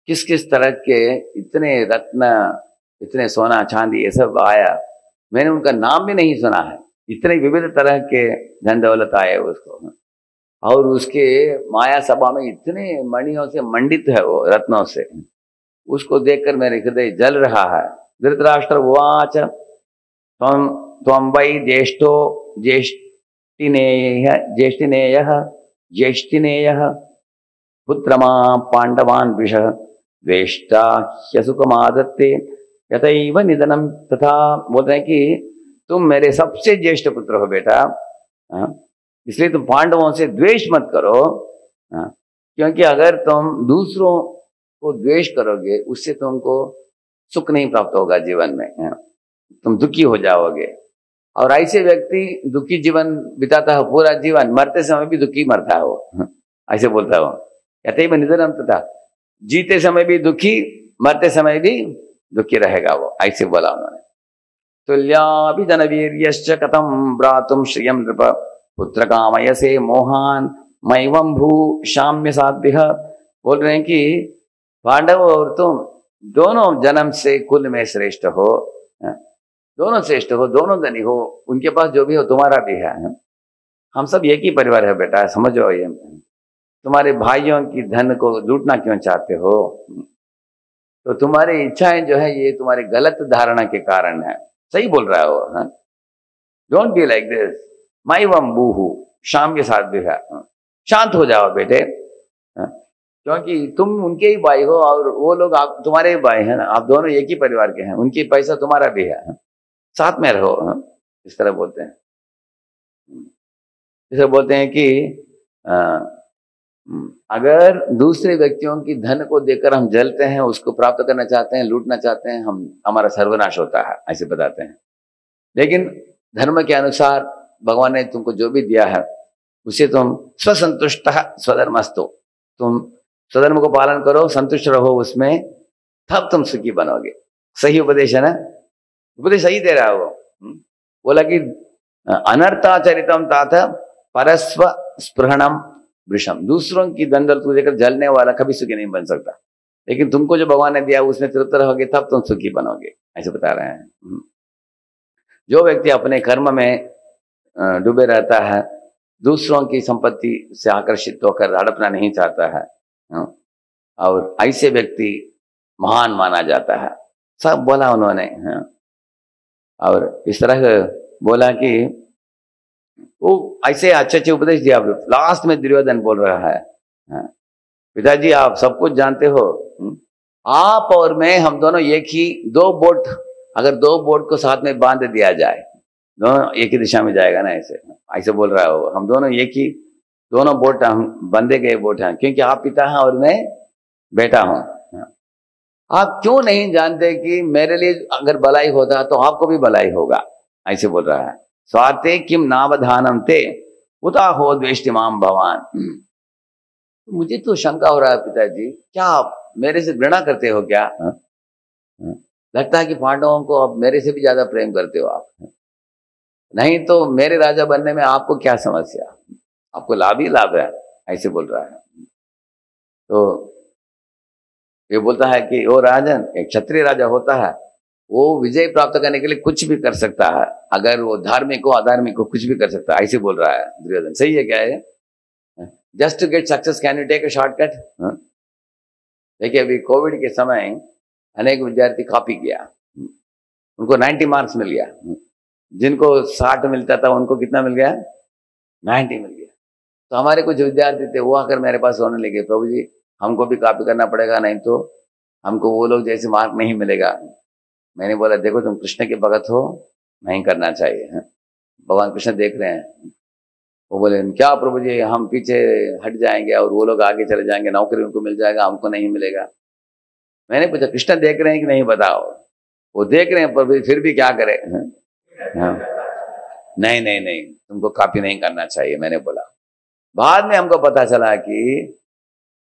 किस किस तरह के इतने रत्न, इतने सोना चांदी ये सब आया, मैंने उनका नाम भी नहीं सुना है, इतने विविध तरह के धन दौलत आए उसको, और उसके माया सभा में इतने मणियों से मंडित है वो, रत्नों से, उसको देखकर मेरे हृदय जल रहा है। धृतराष्ट्र उवाच त्वं वै ज्येष्ठो ज्येष्ठिनेयः पुत्रमा पांडवान् विषः द्वेष्टा ह्यसुखमादत्ते यथैव निधनं तथा। बोल रहे हैं कि तुम मेरे सबसे ज्येष्ठ पुत्र हो बेटा, इसलिए तुम पांडवों से द्वेष मत करो, क्योंकि अगर तुम दूसरों को द्वेष करोगे उससे तुमको सुख नहीं प्राप्त होगा जीवन में, तुम दुखी हो जाओगे। और ऐसे व्यक्ति दुखी जीवन बिताता है पूरा जीवन, मरते समय भी दुखी मरता है वो, ऐसे बोलता है वो। यथैव निधनम तथा, जीते समय भी दुखी, मरते समय भी दुखी रहेगा वो, ऐसे बोला उन्होंने। तुल्याभिधनवीर्यश्च कथं भ्रातुं श्रियं नृप पुत्र कामयसे मोहान मैवं भू शाम्य साध्य। बोल रहे हैं कि पांडव और तुम दोनों जन्म से कुल में श्रेष्ठ हो, दोनों श्रेष्ठ हो, दोनों धनी हो, उनके पास जो भी हो तुम्हारा भी है, हम सब एक ही परिवार है बेटा, समझो। ये तुम्हारे भाइयों की धन को लूटना क्यों चाहते हो? तो तुम्हारी इच्छाएं जो है ये तुम्हारी गलत धारणा के कारण है, सही बोल रहा है वो। डोंट बी लाइक दिस, माई वम बूहू शाम के साथ भी है, शांत हो जाओ बेटे। क्योंकि तुम उनके ही भाई हो और वो लोग आप तुम्हारे ही भाई हैं ना, आप दोनों एक ही परिवार के हैं, उनकी पैसा तुम्हारा भी है, साथ में रहो, इस तरह बोलते हैं। इसे बोलते हैं कि अगर दूसरे व्यक्तियों की धन को देकर हम जलते हैं, उसको प्राप्त करना चाहते हैं, लूटना चाहते हैं, हमारा सर्वनाश होता है, ऐसे बताते हैं। लेकिन धर्म के अनुसार भगवान ने तुमको जो भी दिया है उसे तुम स्वसंतुष्ट स्वधर्मस्तु, तुम स्वधर्म को पालन करो, संतुष्ट रहो उसमें, तब तुम सुखी बनोगे। सही उपदेश है ना, उपदेश सही दे रहा है वो। बोला कि अनर्थाचरितम तात परस्व स्पृहणम वृषम, दूसरों की धन दौलत को देकर जलने वाला कभी सुखी नहीं बन सकता, लेकिन तुमको जो भगवान ने दिया उसमें तृप्त रहोगे तब तुम सुखी बनोगे, ऐसे बता रहे हैं। जो व्यक्ति अपने कर्म में डूबे रहता है, दूसरों की संपत्ति से आकर्षित होकर हड़पना नहीं चाहता है, और ऐसे व्यक्ति महान माना जाता है, सब बोला उन्होंने। और इस तरह बोला कि वो ऐसे अच्छे अच्छे उपदेश दिया। लास्ट में दुर्योधन बोल रहा है, पिताजी आप सब कुछ जानते हो, आप और मैं हम दोनों एक ही, दो बोट, अगर दो बोट को साथ में बांध दिया जाए, दोनों एक ही दिशा में जाएगा ना, ऐसे ऐसे बोल रहा है वो। हम दोनों एक ही, दोनों बोट हम बंधे गए बोट हैं, क्योंकि आप पिता हैं और मैं बेटा हूं। आप क्यों नहीं जानते कि मेरे लिए अगर भलाई होता तो आपको भी भलाई होगा, ऐसे बोल रहा है। स्वार्थे किम नावधानम ते उता हो द्वेष्टिमाम भवान। मुझे तो शंका हो रहा है पिताजी, क्या आप मेरे से घृणा करते हो क्या? लगता है कि पांडवों को अब मेरे से भी ज्यादा प्रेम करते हो आप, नहीं तो मेरे राजा बनने में आपको क्या समस्या, आपको लाभ ही लाभ है, ऐसे बोल रहा है। तो ये बोलता है कि वो राजन, एक क्षत्रिय राजा होता है, वो विजय प्राप्त करने के लिए कुछ भी कर सकता है, अगर वो धार्मिक हो अधार्मिक हो कुछ भी कर सकता है, ऐसे बोल रहा है दुर्योधन। सही है क्या है? Just to get success can you take a shortcut? देखिए अभी कोविड के समय अनेक विद्यार्थी कॉपी किया, उनको 90 मार्क्स मिल गया, जिनको 60 मिलता था उनको कितना मिल गया? 90 मिल गया। तो हमारे कुछ विद्यार्थी थे, वो आकर मेरे पास रोने लगे, प्रभु जी हमको भी कॉपी करना पड़ेगा, नहीं तो हमको वो लोग जैसे मार्क नहीं मिलेगा। मैंने बोला देखो तुम कृष्ण के भगत हो, नहीं करना चाहिए, भगवान कृष्ण देख रहे हैं। वो बोले क्या प्रभु जी हम पीछे हट जाएंगे और वो लोग आगे चले जाएंगे, नौकरी उनको मिल जाएगा, हमको नहीं मिलेगा। मैंने पूछा कृष्ण देख रहे हैं कि नहीं बताओ? वो देख रहे हैं पर फिर भी क्या करें? नहीं नहीं नहीं तुमको कॉपी नहीं करना चाहिए, मैंने बोला। बाद में हमको पता चला कि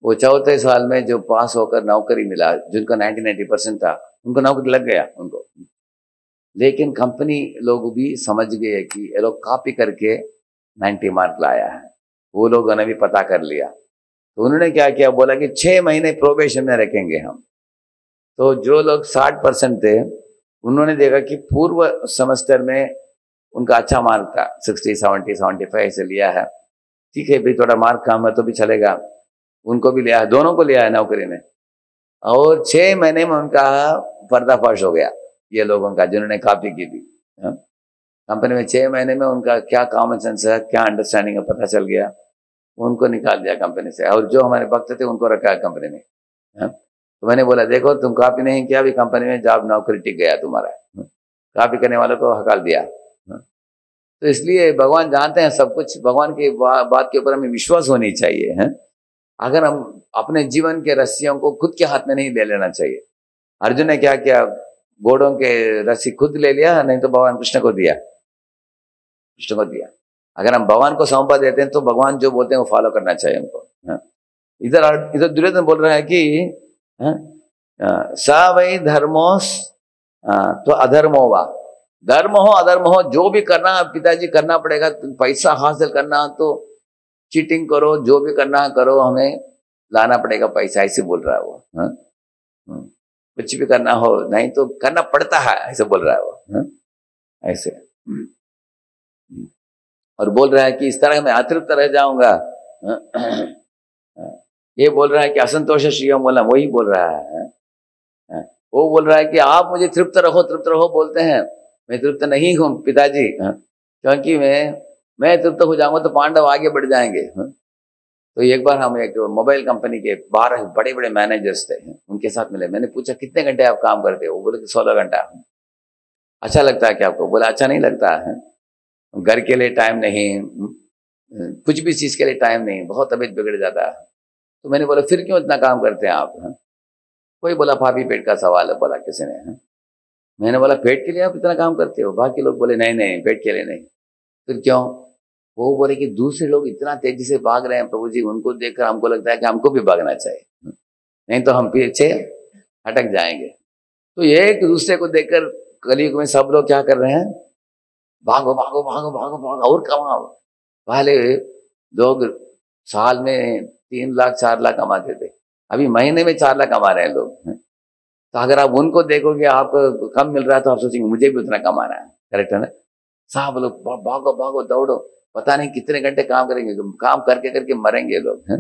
वो चौथे साल में जो पास होकर नौकरी मिला, जिनको 90% था, उनको नौकरी लग गया उनको। लेकिन कंपनी लोग भी समझ गए कि ये लोग कॉपी करके 90 मार्क लाया है, वो लोगों ने भी पता कर लिया। तो उन्होंने क्या किया, बोला कि 6 महीने प्रोबेशन में रखेंगे हम। तो जो लोग 60% थे उन्होंने देखा कि पूर्व सेमेस्टर में उनका अच्छा मार्क था, 60, 70, 75 ऐसे लिया है, ठीक है भाई थोड़ा मार्क कम है तो भी चलेगा, उनको भी लिया है, दोनों को लिया है नौकरी में। और 6 महीने में उनका पर्दाफाश हो गया, ये लोगों का जिन्होंने कॉपी की थी कंपनी में। 6 महीने में उनका क्या कॉमन सेंस है, क्या अंडरस्टैंडिंग है, पता चल गया, उनको निकाल दिया कंपनी से। और जो हमारे भक्त थे उनको रखा है कंपनी में। तो मैंने बोला देखो तुम कॉपी नहीं किया, अभी कंपनी में जॉब नौकरी टिक गया तुम्हारा, कॉपी करने वालों को हकाल दिया। तो इसलिए भगवान जानते हैं सब कुछ, भगवान की बात के ऊपर हमें विश्वास होनी चाहिए है। अगर हम अपने जीवन के रस्सियों को खुद के हाथ में नहीं ले लेना चाहिए। अर्जुन ने क्या किया, घोड़ों के रस्सी खुद ले लिया, नहीं तो भगवान कृष्ण को दिया, कृष्ण को दिया। अगर हम भगवान को सौंपा देते हैं तो भगवान जो बोलते हैं वो फॉलो करना चाहिए हमको। इधर दुर्योधन बोल रहा है कि सा वही धर्मोस तो अधर्मो वा, धर्म हो अधर्म हो जो भी करना पिताजी करना पड़ेगा। पैसा हासिल करना तो चीटिंग करो, जो भी करना करो, हमें लाना पड़ेगा पैसा, ऐसे बोल रहा है वो। कुछ भी करना हो नहीं तो करना पड़ता है, ऐसे बोल रहा है वो ऐसे। और बोल रहा है कि इस तरह मैं अतृप्त रह जाऊंगा। ये बोल रहा है कि असंतोष श्रियम बोला, वही बोल रहा है। वो बोल रहा है कि आप मुझे तृप्त रहो बोलते हैं, मैं तृप्त नहीं हूं पिताजी, क्योंकि मैं तृप्त हो जाऊंगा तो पांडव आगे बढ़ जाएंगे। तो एक बार हम एक मोबाइल कंपनी के 12 बड़े बड़े मैनेजर्स थे, उनके साथ मिले। मैंने पूछा कितने घंटे आप काम करते हो? वो बोले कि 16 घंटा। अच्छा लगता है क्या आपको? बोला अच्छा नहीं लगता है, घर के लिए टाइम नहीं, कुछ भी चीज के लिए टाइम नहीं, बहुत तबीयत बिगड़ जाता है। तो मैंने बोला फिर क्यों इतना काम करते हैं आप? कोई बोला भाभी पेट का सवाल है, बोला किसी ने। मैंने बोला पेट के लिए आप इतना काम करते हो? बाकी लोग बोले नहीं नहीं पेट के लिए नहीं। फिर क्यों? वो बोले कि दूसरे लोग इतना तेजी से भाग रहे हैं प्रभु जी, उनको देखकर हमको लगता है कि हमको भी भागना चाहिए, नहीं तो हम पीछे हटक जाएंगे। तो एक दूसरे को देखकर कलयुग में सब लोग क्या कर रहे हैं? भागो भागो भागो भागो भागो और कमाओ। पहले लोग साल में 3 लाख 4 लाख कमाते थे, अभी महीने में 4 लाख कमा रहे हैं लोग। तो अगर आप उनको देखोगे आपको कम मिल रहा है तो आप सोचेंगे मुझे भी उतना कमाना है। करेक्ट है ना? साहब लोग भागो भागो दौड़ो, पता नहीं कितने घंटे काम करेंगे, काम करके करके मरेंगे लोग हैं।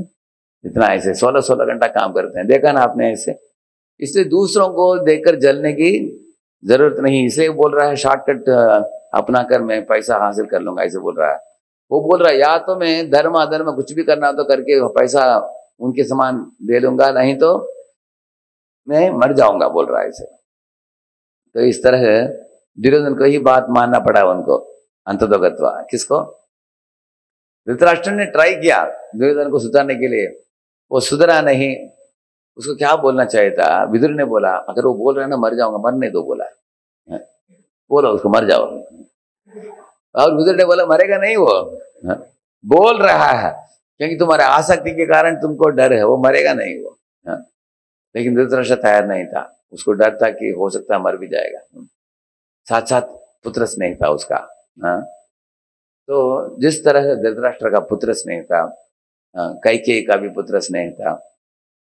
इतना ऐसे 16-16 घंटा काम करते हैं, देखा ना आपने ऐसे। इसलिए दूसरों को देखकर जलने की जरूरत नहीं, इसलिए बोल रहा है शॉर्टकट अपना कर मैं पैसा हासिल कर लूंगा, ऐसे बोल रहा है। वो बोल रहा है या तो मैं धर्म अधर्म कुछ भी करना तो करके पैसा उनके समान दे लूंगा, नहीं तो मैं मर जाऊंगा, बोल रहा है ऐसे। तो इस तरह दुर्योधन को ही बात मानना पड़ा उनको, अंततोगत्वा। किसको? धृतराष्ट्र ने ट्राई किया दुर्योधन को सुधारने के लिए, वो सुधरा नहीं। उसको क्या बोलना चाहिए था? विदुर ने बोला अगर वो बोल रहा है ना मर जाऊंगा, मरने दो, बोला बोलो उसको मर जाओ। और विदुर ने बोला मरेगा नहीं वो, बोल रहा है क्योंकि तुम्हारे आसक्ति के कारण तुमको डर है, वो मरेगा नहीं वो। लेकिन धृतराष्ट्र तैयार नहीं था, उसको डर था कि हो सकता है मर भी जाएगा। साथ साथ पुत्र स्नेह था उसका। तो जिस तरह धृतराष्ट्र का पुत्र स्नेह था, कैकेयी का भी पुत्र स्नेह था,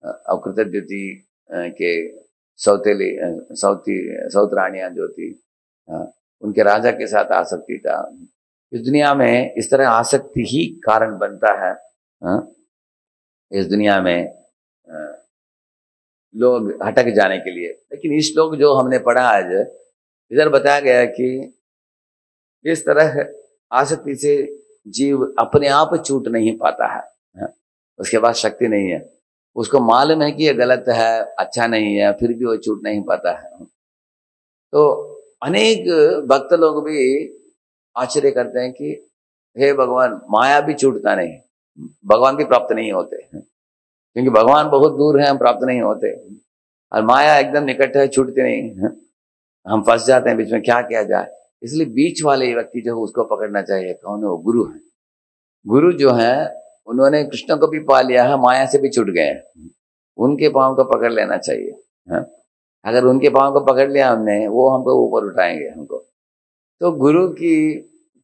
और कृतद्युति के सौत रानियां जो थी उनके राजा के साथ आसक्ति था। इस दुनिया में इस तरह आसक्ति ही कारण बनता है। इस दुनिया में लोग हटक जाने के लिए। लेकिन इस श्लोक जो हमने पढ़ा आज, इधर बताया गया कि इस तरह आसक्ति से जीव अपने आप छूट नहीं पाता है, उसके पास शक्ति नहीं है, उसको मालूम है कि ये गलत है, अच्छा नहीं है, फिर भी वो छूट नहीं पाता है। तो अनेक भक्त लोग भी आश्चर्य करते हैं कि हे भगवान, माया भी छूटता नहीं, भगवान भी प्राप्त नहीं होते, क्योंकि भगवान बहुत दूर है, हम प्राप्त नहीं होते, और माया एकदम निकट है, छूटती नहीं, हम फंस जाते हैं बीच में, क्या किया जाए। इसलिए बीच वाले व्यक्ति जो है उसको पकड़ना चाहिए। कौन है वो? गुरु है। गुरु जो है उन्होंने कृष्ण को भी पा लिया है, माया से भी छूट गए हैं, उनके पांव को पकड़ लेना चाहिए। अगर उनके पांव को पकड़ लिया हमने, वो हमको ऊपर उठाएंगे हमको। तो गुरु की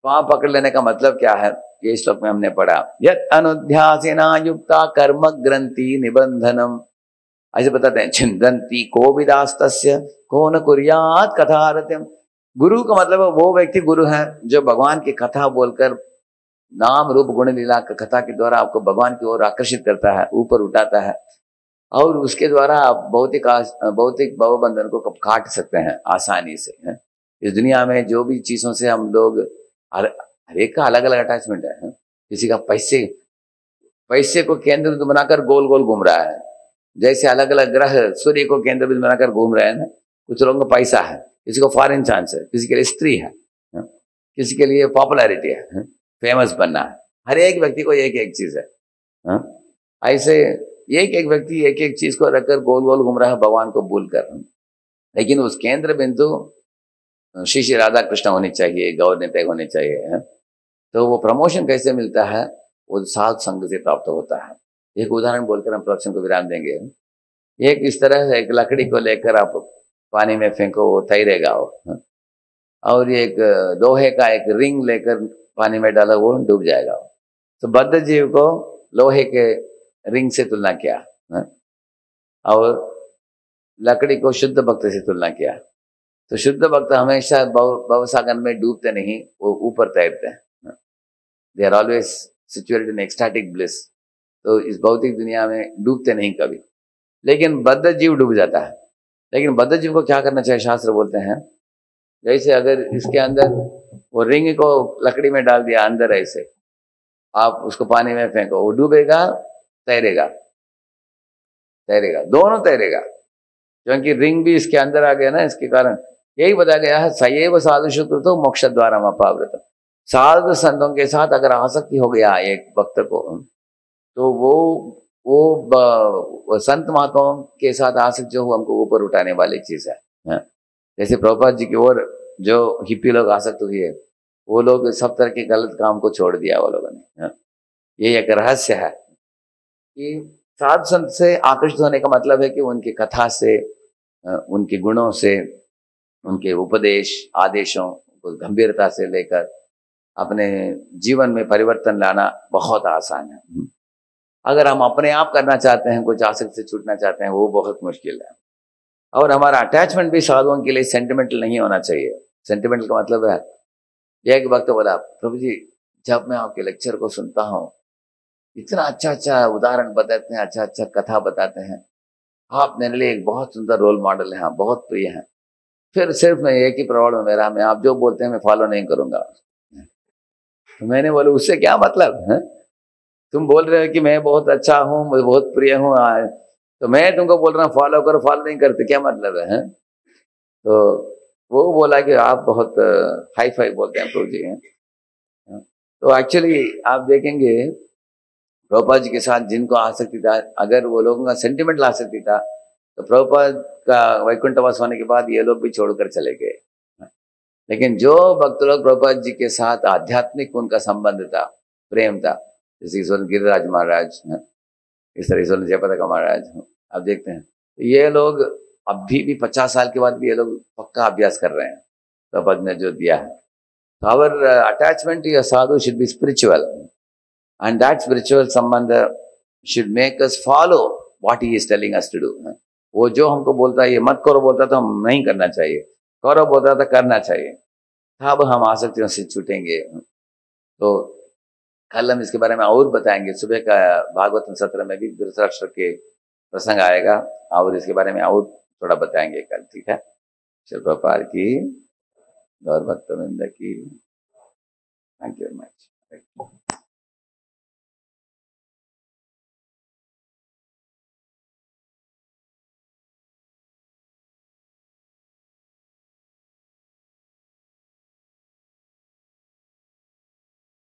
पांव पकड़ लेने का मतलब क्या है? ये श्लोक में हमने पढ़ा, यत् अनुध्यासेना युक्ता कर्म ग्रंथि निबंधनम, ऐसे बताते हैं, छिन्दन्ति कोविदास्तस्य को न कुर्यात् कथारतिम। गुरु का मतलब वो व्यक्ति गुरु है जो भगवान की कथा बोलकर नाम रूप गुण लीला कथा के द्वारा आपको भगवान की ओर आकर्षित करता है, ऊपर उठाता है, और उसके द्वारा आप भौतिक भवबंधन को काट सकते हैं आसानी से। इस दुनिया में जो भी चीजों से हम लोग, हर एक का अलग अलग अटैचमेंट है। किसी का पैसे को केंद्र बनाकर गोल गोल घूम रहा है, जैसे अलग अलग ग्रह सूर्य को केंद्र बिंदु बनाकर घूम रहे हैं ना। कुछ लोगों को पैसा है, किसी को फॉरेन चांस है, किसी के लिए स्त्री है, किसी के लिए पॉपुलैरिटी है, फेमस बनना है। हर एक व्यक्ति को एक एक चीज है। ऐसे एक एक व्यक्ति एक एक चीज को रखकर गोल गोल घूम रहा है भगवान को भूल कर। लेकिन उस केंद्र बिंदु श्री श्री राधा कृष्ण होनी चाहिए, गौर निताई होने चाहिए। तो वो प्रमोशन कैसे मिलता है? वो साध संग से प्राप्त होता है। एक उदाहरण बोलकर हम प्रवचन को विराम देंगे। एक इस तरह एक लकड़ी को लेकर आप पानी में फेंको, वो तैरेगा वो, और एक लोहे का एक रिंग लेकर पानी में डाला, वो डूब जाएगा। तो बद्ध जीव को लोहे के रिंग से तुलना किया, और लकड़ी को शुद्ध भक्त से तुलना किया। तो शुद्ध भक्त हमेशा भवसागर में डूबते नहीं, वो ऊपर तैरते हैं। They are always situated in ecstatic bliss. तो इस भौतिक दुनिया में डूबते नहीं कभी। लेकिन बद्ध जीव डूब जाता है। लेकिन बद्ध जीव को क्या करना चाहिए? शास्त्र बोलते हैं, जैसे अगर इसके अंदर वो रिंग को लकड़ी में डाल दिया अंदर, ऐसे आप उसको पानी में फेंको, वो डूबेगा, तैरेगा, तैरेगा, दोनों तैरेगा, क्योंकि रिंग भी इसके अंदर आ गया ना। इसके कारण यही बताया गया है, सयैव साधु शुक्रतो मोक्ष द्वारम अपावृतम। साधु संतों के साथ अगर आसक्ति हो गया एक भक्त को, तो वो संत महात्माओं के साथ आसक्ति जो हमको ऊपर उठाने वाली चीज है। जैसे प्रभुपाद जी की ओर जो हिप्पी लोग आसक्त हुए है, वो लोग सब तरह के गलत काम को छोड़ दिया वो लोगों ने। ये एक रहस्य है कि साधु संत से आकर्षित होने का मतलब है कि उनकी कथा से, उनके गुणों से, उनके उपदेश आदेशों को गंभीरता से लेकर अपने जीवन में परिवर्तन लाना बहुत आसान है। अगर हम अपने आप करना चाहते हैं, कुछ आसक्ति से छूटना चाहते हैं, वो बहुत मुश्किल है। और हमारा अटैचमेंट भी साधुओं के लिए सेंटिमेंटल नहीं होना चाहिए। सेंटिमेंटल का मतलब है, एक वक्त बोला, प्रभु जी जब मैं आपके लेक्चर को सुनता हूँ, इतना अच्छा अच्छा उदाहरण बताते हैं, अच्छा अच्छा कथा बताते हैं, आप मेरे लिए एक बहुत सुंदर रोल मॉडल हैं, बहुत प्रिय हैं। फिर सिर्फ मैं एक ही प्रॉब्लम है मेरा, मैं आप जो बोलते हैं मैं फॉलो नहीं करूंगा। तो मैंने बोला उससे क्या मतलब है? तुम बोल रहे हो कि मैं बहुत अच्छा हूँ, मैं बहुत प्रिय हूँ, तो मैं तुमको बोल रहा हूँ फॉलो करो, फॉलो नहीं करते, क्या मतलब है? तो वो बोला कि आप बहुत हाई फाई बोलते हैं प्रभु जी हैं। तो एक्चुअली आप देखेंगे प्रभुपाद जी के साथ जिनको आसक्ति था, अगर वो लोगों का सेंटिमेंटल आसक्ति था, तो प्रभुपाद का वैकुंठवास होने के बाद ये लोग भी छोड़कर चले गए। लेकिन जो भक्त लोग प्रभुपाद जी के साथ आध्यात्मिक उनका संबंध था, प्रेम था, जैसे ईश्वर गिरिराज महाराज, इस तरह ईश्वर जयपताका महाराज, आप देखते हैं ये लोग अभी भी 50 साल के बाद भी ये लोग पक्का अभ्यास कर रहे हैं प्रभुपाद ने जो दिया है। Our attachment to sadhu should be spiritual, and that spiritual संबंध should make us follow what he is telling us to do। वो जो हमको बोलता है ये मत करो बोलता तो हम नहीं करना चाहिए, करो बोलता तो करना चाहिए, तब हम आसक्तियों से छूटेंगे। तो कल हम इसके बारे में और बताएंगे। सुबह का भागवत सत्र में भी धृतराष्ट्र के प्रसंग आएगा और इसके बारे में और थोड़ा बताएंगे कल, ठीक है? श्री प्रभुपाद की गौर भक्तवृंद की, थैंक यू वेरी मच।